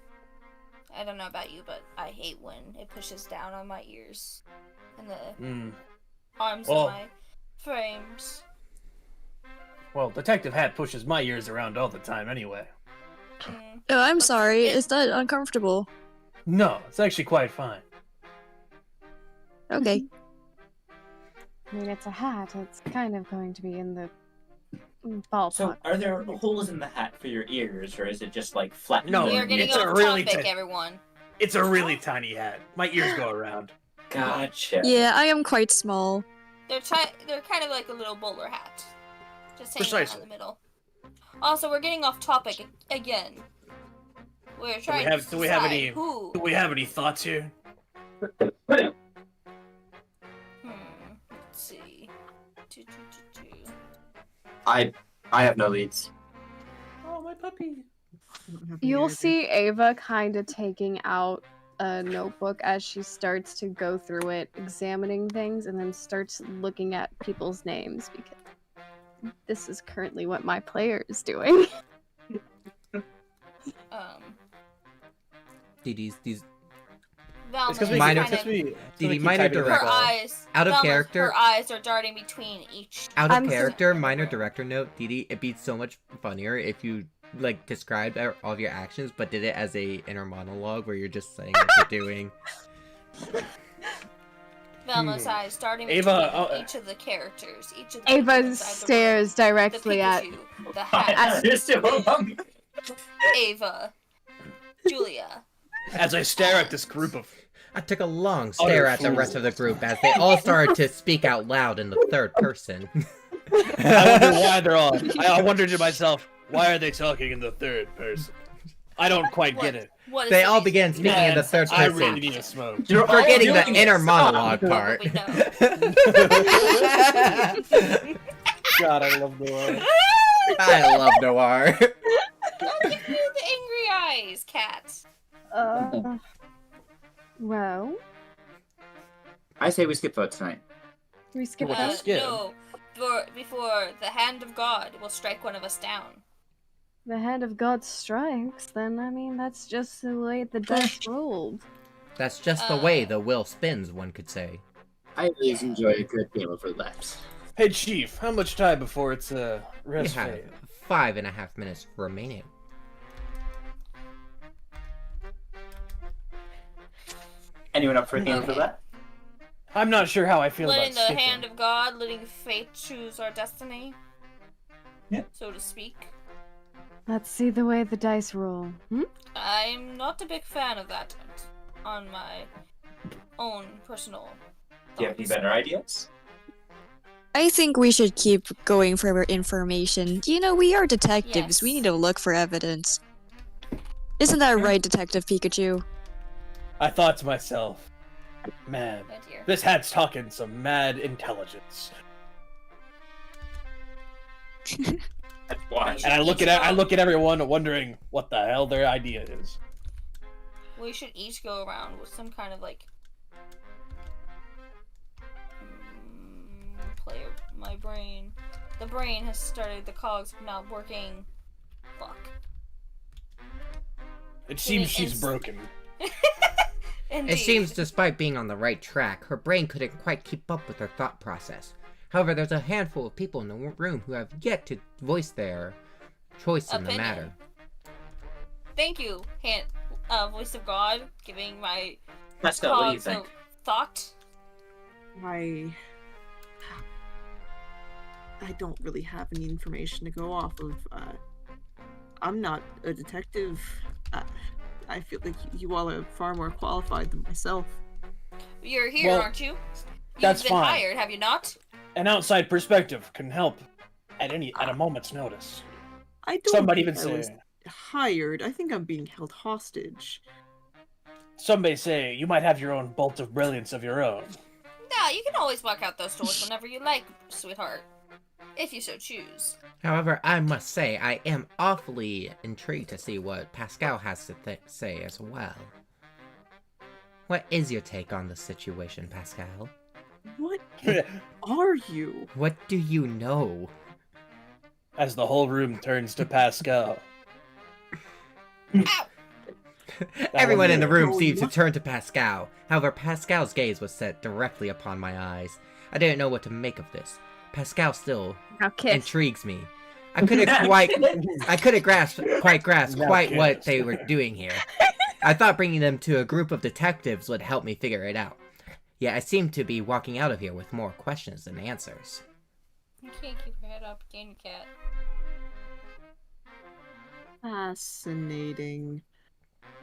I don't know about you, but I hate when it pushes down on my ears and the arms Well- of my frames. Well, Detective Hat pushes my ears around all the time anyway. Oh, I'm sorry. Is that uncomfortable? No, it's actually quite fine. Okay. I mean, it's a hat. It's kind of going to be in the ballpark. So, are there holes in the hat for your ears, or is it just like flat? No, We are getting it's a off really topic, ti- everyone. It's a really tiny hat. My ears go around. Gotcha. Yeah, I am quite small. They're kind of like a little bowler hat. Just hanging out in Precisely. the middle. Also, we're getting off topic again. We're trying to Do we have decide any? who. Do we have any thoughts here? Let's see. I have no leads. Oh, my puppy. You'll see Ava kind of taking out a notebook as she starts to go through it, examining things, and then starts looking at people's names because this is currently what my player is doing. These Velma's minor, kind of- DD minor director. Her eyes. Out of Velma's- character. Her eyes are darting between each. Out of character, minor director note, Didi, it'd be so much funnier if you like described all of your actions, but did it as a inner monologue where you're just saying what you're doing. Velma's eyes darting Ava, between each of the characters. Each of the Ava people inside the stares directly at. Pikachu, the hat. Ava, Julia. As I stare at this group of. I took a long stare at the rest of the group as they all started to speak out loud in the third person. I wonder why they're all. I wondered to myself, why are they talking in the third person? I don't quite get it. They all began speaking in the third I person. really need a smoke. You're forgetting the inner monologue part. God, I love noir. I love noir. Don't give me the angry eyes, cat. Well, I say we skip vote tonight. we skip No, before the hand of God will strike one of us down. the hand of God strikes, then I mean that's just the way the dice rolled. That's just the way the wheel spins, one could say. I always enjoy a good game of roulette. Hey, Chief, how much time before it's We rest have phase? 5.5 minutes remaining. Anyone up for a game of roulette? I'm not sure how I feel Letting about the skipping. hand of God, letting fate choose our destiny. Yeah. So to speak. Let's see the way the dice roll. I'm not a big fan of that on my own personal. Do you have any better ideas? I think we should keep going for information. You know, we are detectives. We need to look for evidence. Isn't that right, Detective Pikachu? I thought to myself, man, this hat's talking some mad intelligence. Watch. And I look at everyone wondering what the hell their idea is. We should each go around with some kind of like player. My brain. The brain has started. The cogs have not working. Fuck. It seems Giving she's broken. It seems despite being on the right track, her brain couldn't quite keep up with her thought process. However, there's a handful of people in the room who have yet to voice their choice in the Opinion. matter. Thank you, voice of God, giving my Pascal, what do you cogs think? of thought. I don't really have any information to go off of. I'm not a detective. I feel like you all are far more qualified than myself. You're here, Well, aren't you? that's You've been fine. hired, have you not? An outside perspective can help at a moment's notice. I don't Somebody think even I was say hired. I think I'm being held hostage. some may say you might have your own bolt of brilliance of your own. No, you can always walk out those doors whenever you like, sweetheart. If you so choose. However, I must say, I am awfully intrigued to see what Pascal has to say as well. What is your take on the situation, Pascal? What are you? What do you know? As the whole room turns to Pascal. Everyone in the room Oh, seemed to what? turn to Pascal. However, Pascal's gaze was set directly upon my eyes. I didn't know what to make of this. Pascal still Now kiss. intrigues me. I couldn't grasp Now quite what kiss. they were doing here. I thought bringing them to a group of detectives would help me figure it out. Yet I seem to be walking out of here with more questions than answers. You can't keep your head up again, cat. Fascinating.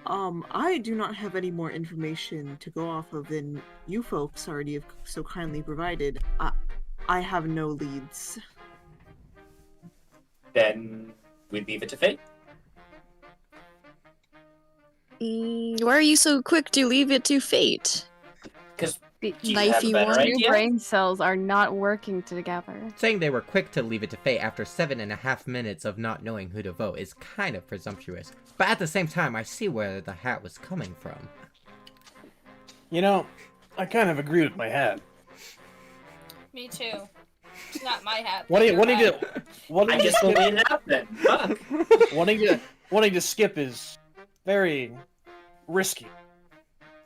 I do not have any more information to go off of than you folks already have so kindly provided. I have no leads. Then we leave it to fate. Why are you so quick to leave it to fate? Because knifey one. Your brain cells are not working together. Saying they were quick to leave it to fate after 7.5 minutes of not knowing who to vote is kind of presumptuous. But at the same time, I see where the hat was coming from. You know, I kind of agree with my hat. Me too. It's not my hat. Wanting your to hat. wanting I to guess we'll skip, leave it out then. Fuck. wanting to skip is very risky.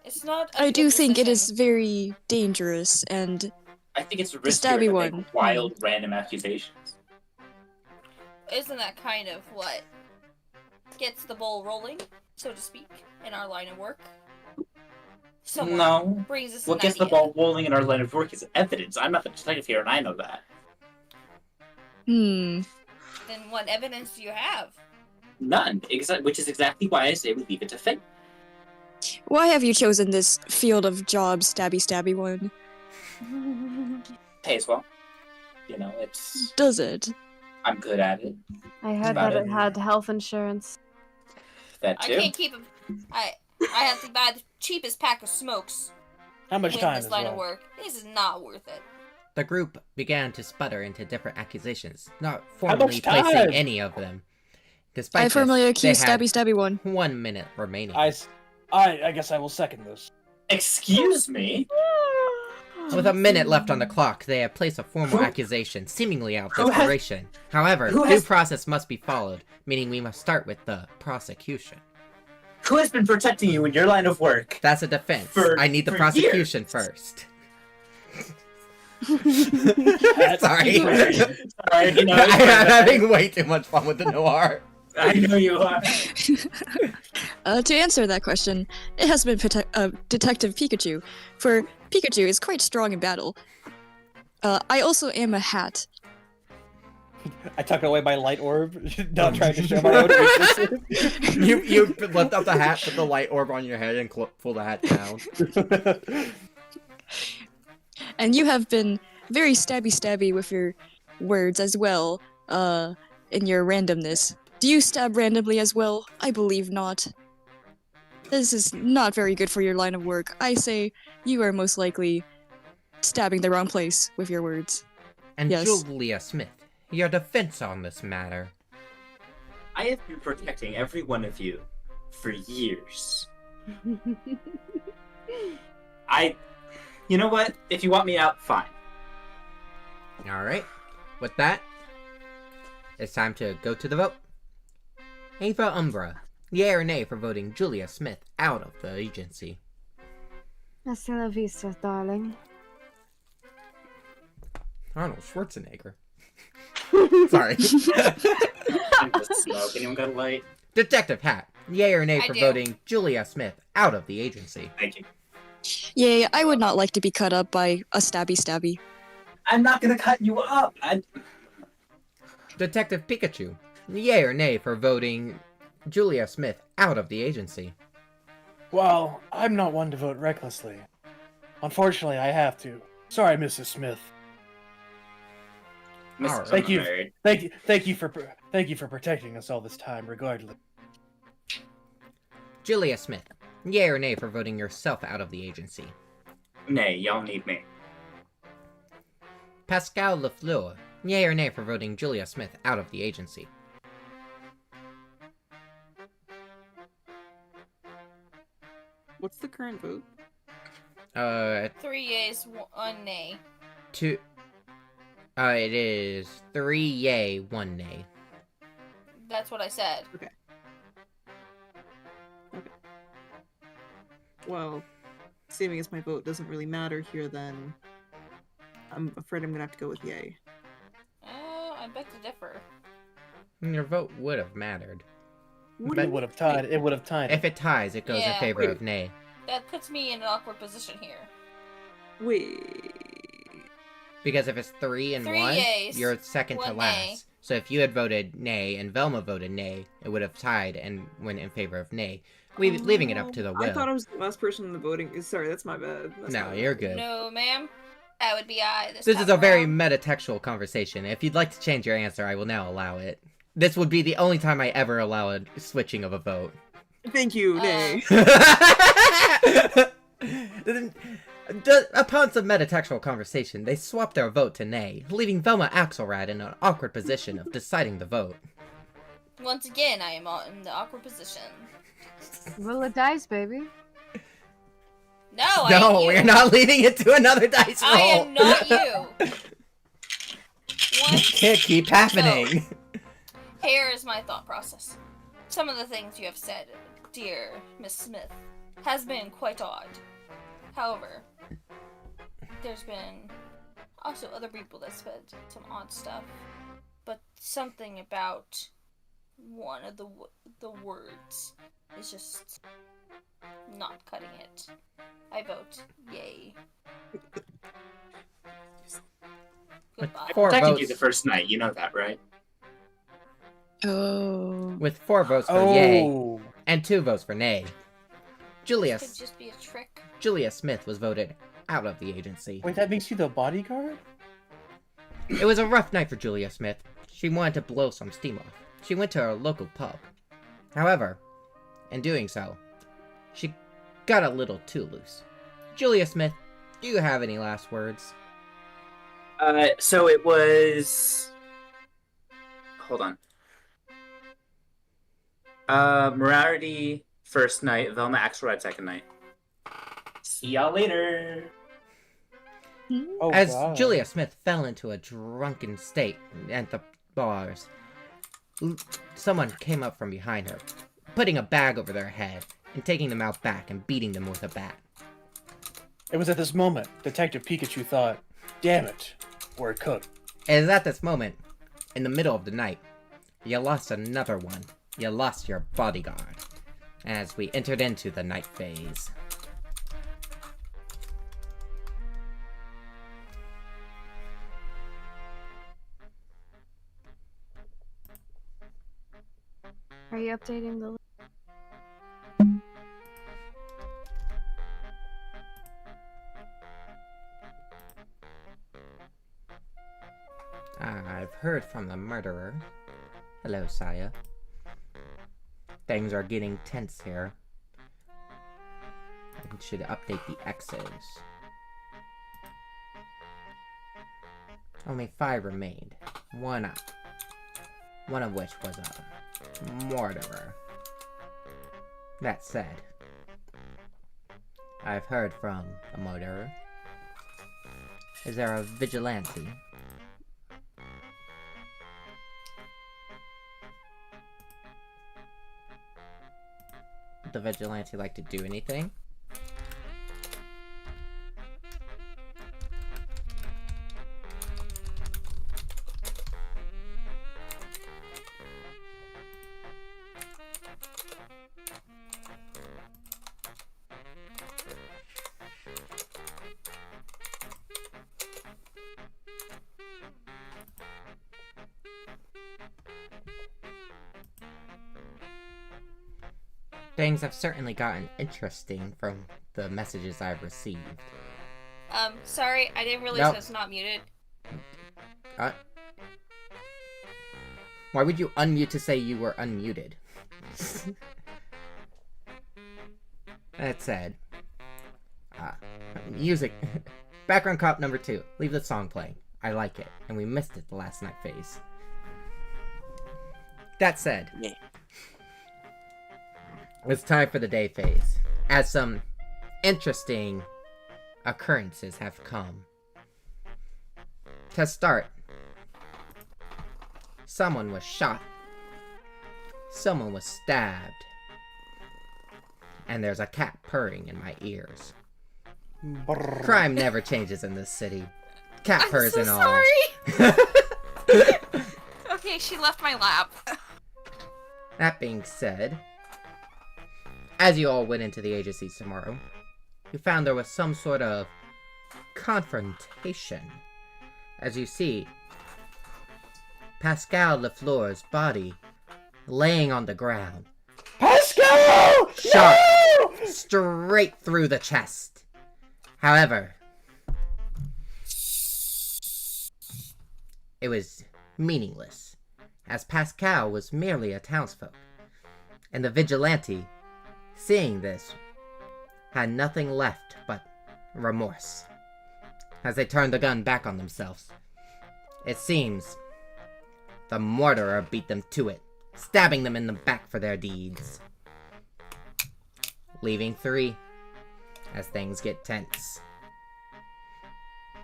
It's not. I do think it is very dangerous and I think it's the risky stabby to one. make wild, random accusations. Isn't that kind of what gets the ball rolling, so to speak, in our line of work? Someone No. brings us What an gets the idea. ball rolling in our line of work is evidence. I'm not the detective here, and I know that. Hmm. Then what evidence do you have? None. Which is exactly why I say we leave it to fate. Why have you chosen this field of job stabby one? Pays well. You know, it's. Does it? I'm good at it. I heard about that it. it had health insurance. That I too. can't keep him. I have to buy the cheapest pack of smokes. How much with time this is line of left? work. This is not worth it. The group began to sputter into different accusations, not How formally much placing time? any of them. Despite I formally this, accuse they had stabby one. 1 minute remaining. I guess I will second this. Excuse me? With a minute left on the clock, they have placed a formal accusation, seemingly out of Who has- desperation. However, who due has- process must be followed, meaning we must start with the prosecution. Who has been protecting you in your line of work? That's a defense. For- I need the for prosecution years. first. Sorry. Sorry. Sorry, you know, I'm having way too much fun with the noir. I know you are. To answer that question, it has been Detective Pikachu, for Pikachu is quite strong in battle. I also am a hat. I tuck away my light orb, not trying to show my own weaknesses. you lift up the hat, put the light orb on your head, and pull the hat down. And you have been very stabby with your words as well, in your randomness. Do you stab randomly as well? I believe not. This is not very good for your line of work. I say you are most likely stabbing the wrong place with your words. And Yes. Julia Smith, your defense on this matter. I have been protecting every one of you for years. You know what? If you want me out, fine. Alright. With that, it's time to go to the vote. Ava Umbra, yay or nay for voting Julia Smith out of the agency? Hasta la vista, darling. Arnold Schwarzenegger. Sorry. I'm just smoke. Anyone got a light? Detective Hat, yay or nay I for do. voting Julia Smith out of the agency? Thank you. Yay, I would not like to be cut up by a stabby. I'm not gonna cut you up. Detective Pikachu, yay or nay for voting Julia Smith out of the agency? Well, I'm not one to vote recklessly. Unfortunately, I have to. Sorry, Mrs. Smith. Alright. Thank you for protecting us all this time, regardless. Julia Smith, yay or nay for voting yourself out of the agency? Nay, y'all need me. Pascal Lafleur, yay or nay for voting Julia Smith out of the agency? What's the current vote? 3 yeas, 1 nay. Two. It is 3 yay, 1 nay. That's what I said. Okay. Well, seeing as my vote doesn't really matter here, then I'm afraid I'm gonna have to go with yay. I beg to differ. Your vote would have mattered. It would have tied. It would have tied. If it ties, it goes in Yeah. favor of nay. That puts me in an awkward position here. Wait. Because if it's 3 and 3 1, yays, you're second to 1 last. nay. So if you had voted nay and Velma voted nay, it would have tied and went in favor of nay, leaving it up to the will. I thought I was the last person in the voting. Sorry, that's my bad. No, you're good. No, ma'am. That would be I this This time is a very around. metatextual conversation. If you'd like to change your answer, I will now allow it. This would be the only time I ever allow a switching of a vote. Thank you, nay. Upon some metatextual conversation, they swapped their vote to nay, leaving Velma Axelrad in an awkward position of deciding the vote. Once again, I am in the awkward position. Roll a dice, baby. No, I No, am you. we're not leaving it to another dice roll. I am not you. It can't keep happening. Here is my thought process. Some of the things you have said, dear Miss Smith, has been quite odd. However, there's been also other people that said some odd stuff, but something about one of the words is just not cutting it. I vote yay. Goodbye. Four Technically votes. the first night, you know that, right? Oh. With 4 votes for yay and 2 votes for nay, This could just be a trick. Julia Smith was voted out of the agency. Wait, that makes you the bodyguard? It was a rough night for Julia Smith. She wanted to blow some steam off. She went to her local pub. However, in doing so, she got a little too loose. Julia Smith, do you have any last words? So it was... Hold on. Morality first night, Velma Axelrod second night. See y'all later. Oh, As God. Julia Smith fell into a drunken state at the bars, someone came up from behind her, putting a bag over their head and taking them out back and beating them with a bat. It was at this moment Detective Pikachu thought, "Damn it, we're cooked." It is at this moment, in the middle of the night, you lost another one. You lost your bodyguard, as we entered into the night phase. Are you updating the? I've heard from the murderer. Hello, Saya. Things are getting tense here. I should update the X's. Only 5 remained. One of which was a murderer. That said, I've heard from a murderer. Is there a vigilante? Would the vigilante like to do anything? Things have certainly gotten interesting from the messages I've received. Sorry, I didn't realize Nope. I was not muted. Why would you unmute to say you were unmuted? That said, music. Background cop number 2. Leave the song playing. I like it, and we missed it the last night phase. That said, it's time for the day phase, as some interesting occurrences have come. To start, someone was shot, someone was stabbed, and there's a cat purring in my ears. Crime never changes in this city. Cat purrs and all. Sorry. Okay, she left my lap. That being said, as you all went into the agencies tomorrow, you found there was some sort of confrontation. As you see, Pascal Lafleur's body laying on the ground. Pascal! Shot straight through the chest. However, it was meaningless, as Pascal was merely a townsfolk, and the vigilante, seeing this, had nothing left but remorse, as they turned the gun back on themselves. It seems the murderer beat them to it, stabbing them in the back for their deeds. Leaving 3, as things get tense.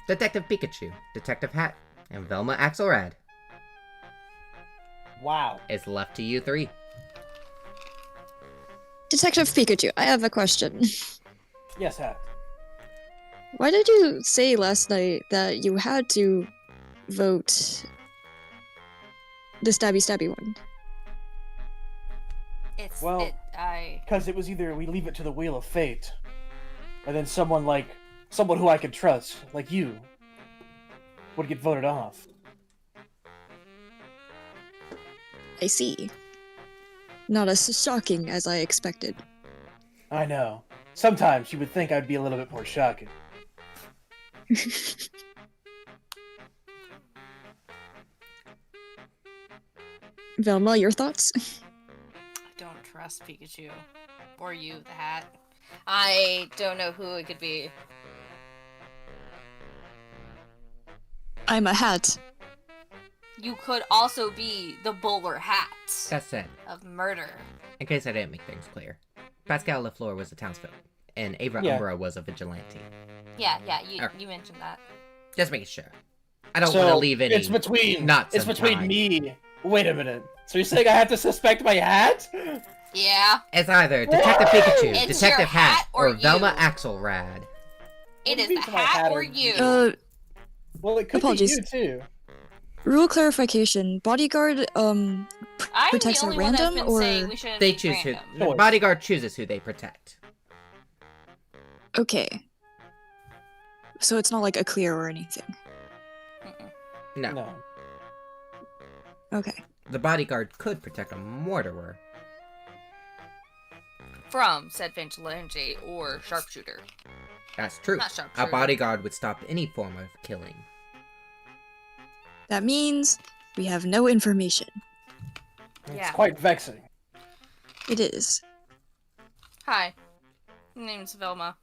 Detective Pikachu, Detective Hat, and Velma Axelrad. Wow. It's left to you 3. Detective Pikachu, I have a question. Yes, Hat. Why did you say last night that you had to vote the stabby one? Because it was either we leave it to the wheel of fate, or then someone who I could trust, like you, would get voted off. I see. Not as shocking as I expected. I know. Sometimes you would think I'd be a little bit more shocking. Velma, your thoughts? I don't trust Pikachu. Or you, the hat. I don't know who it could be. I'm a hat. You could also be the bowler hat That said, of murder. in case I didn't make things clear, Pascal Lafleur was a townsfolk, and Ava Yeah. Umbra was a vigilante. Yeah, you Alright. mentioned that. Just making sure. I don't want to leave any It's between nuts It's between untied. me. Wait a minute. So you're saying I have to suspect my hat? Yeah. It's either Detective Pikachu, It's Detective your Hat, hat or or Velma you. Axelrad. It is be the to my hat hat or or you. Well, it could Apologies. be you too. Rule clarification. Bodyguard, I'm protects the at only one that's random, been or... saying we shouldn't They be choose who. random. The bodyguard chooses who they protect. Okay. So it's not like a clear or anything. No. Okay. The bodyguard could protect a murderer. From said vigilante or sharpshooter. That's true. Not A sharpshooter. bodyguard would stop any form of killing. That means we have no information. It's quite vexing. It is. Hi. My name's Velma.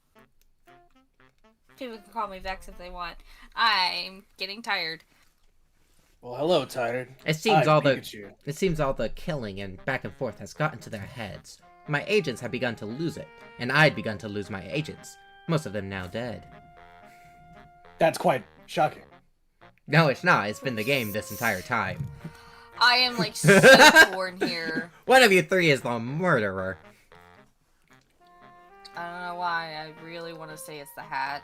People can call me Vex if they want. I'm getting tired. Well, hello, tired. It seems I'm all the Pikachu. it seems all the killing and back and forth has gotten to their heads. My agents have begun to lose it, and I'd begun to lose my agents. Most of them now dead. That's quite shocking. No, it's not. It's been the game this entire time. I am like so torn here. One of you 3 is the murderer. I don't know why. I really want to say it's the hat.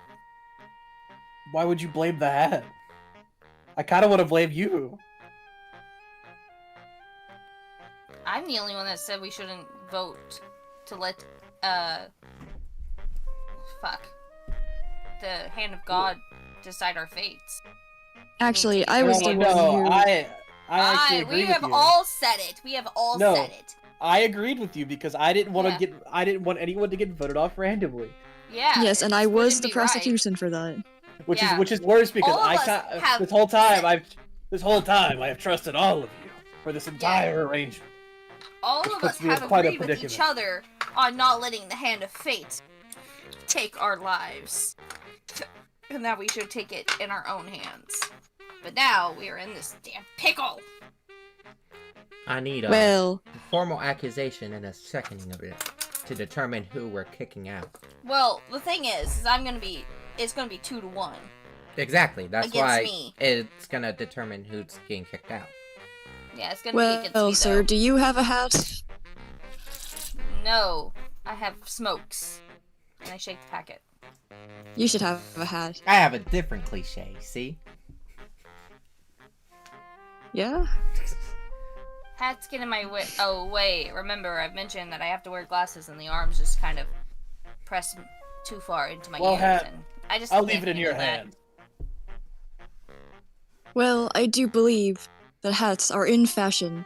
Why would you blame the hat? I kind of want to blame you. I'm the only one that said we shouldn't vote to let, fuck. The hand of God decide our fates. Actually, I was the one who... I actually agree we with have you. all said it. We have all No. said it. I agreed with you because I didn't want anyone to get voted off randomly. Yeah. Yes, and it I was wouldn't the be right. prosecution for that. Which Yeah. is worse because All of us have this whole time I have trusted all of you for this entire arrangement. All Which of us puts me in have quite a agreed with each predicament. other on not letting the hand of fate take our lives. And that we should take it in our own hands. But now we are in this damn pickle. I need a Well- formal accusation and a seconding of it to determine who we're kicking out. Well, the thing is it's gonna be 2-1. Exactly. That's Against why me. it's gonna determine who's getting kicked out. Yeah, it's gonna be against me, Well, sir, though. do you have a hat? No, I have smokes. And I shake the packet. You should have a hat. I have a different cliche, see? Yeah? Hat's getting my way. Oh, wait. Remember, I've mentioned that I have to wear glasses and the arms just kind of press too far into my Well, ears. Hat, And I just I'll can't leave it in your handle that. hand. Well, I do believe that hats are in fashion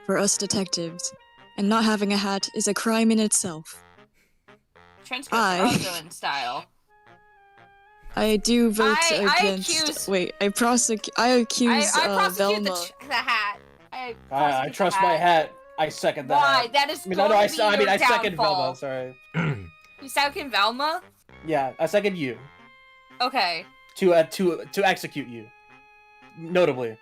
for us detectives, and not having a hat is a crime in itself. Trench coats are I- also in style. I do vote I against. accuse- Wait, I accuse I prosecute Velma. the hat. I I prosecute trust the my hat. hat. I second that. Why? hat. That is I mean, going no, to I, be I mean, your I second downfall. Velma. Sorry. You second Velma? Yeah, I second you Okay. to execute you. Notably,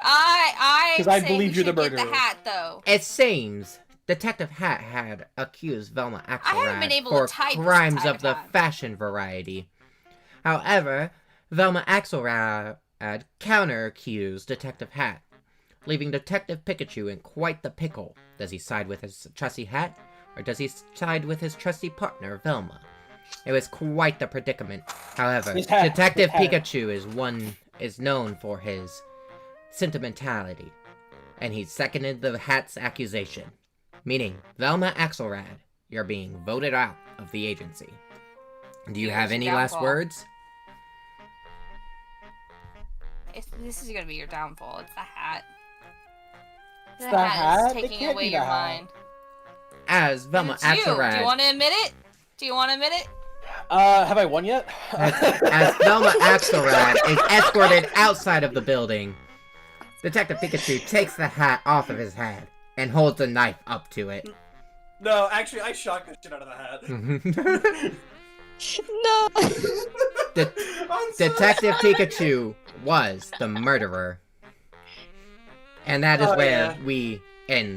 I 'Cause I say believe we you're the should get murderer. the hat, though. It seems Detective Hat had accused Velma haven't been Axelrad able to for type this crimes entire of the time. fashion variety. However, Velma Axelrad counter-accused Detective Hat, leaving Detective Pikachu in quite the pickle. Does he side with his trusty Hat, or does he side with his trusty partner, Velma? It was quite the predicament. However, His hat- Detective his hat. Pikachu is known for his sentimentality, and he seconded the Hat's accusation, meaning Velma Axelrad, you're being voted out of the agency. Do you have Here's any your last downfall. words? This is gonna be your downfall. It's the hat. The the hat is hat? It taking can't away be the your hat. mind. As Velma It's you. Do Axelrad, you want to admit it? Do you want to admit it? have I won yet? as Velma Axelrad is escorted outside of the building, Detective Pikachu takes the hat off of his head and holds a knife up to it. No, actually, I shot the shit out of the hat. No! Detective Pikachu was the murderer. And that is Oh, where yeah. we end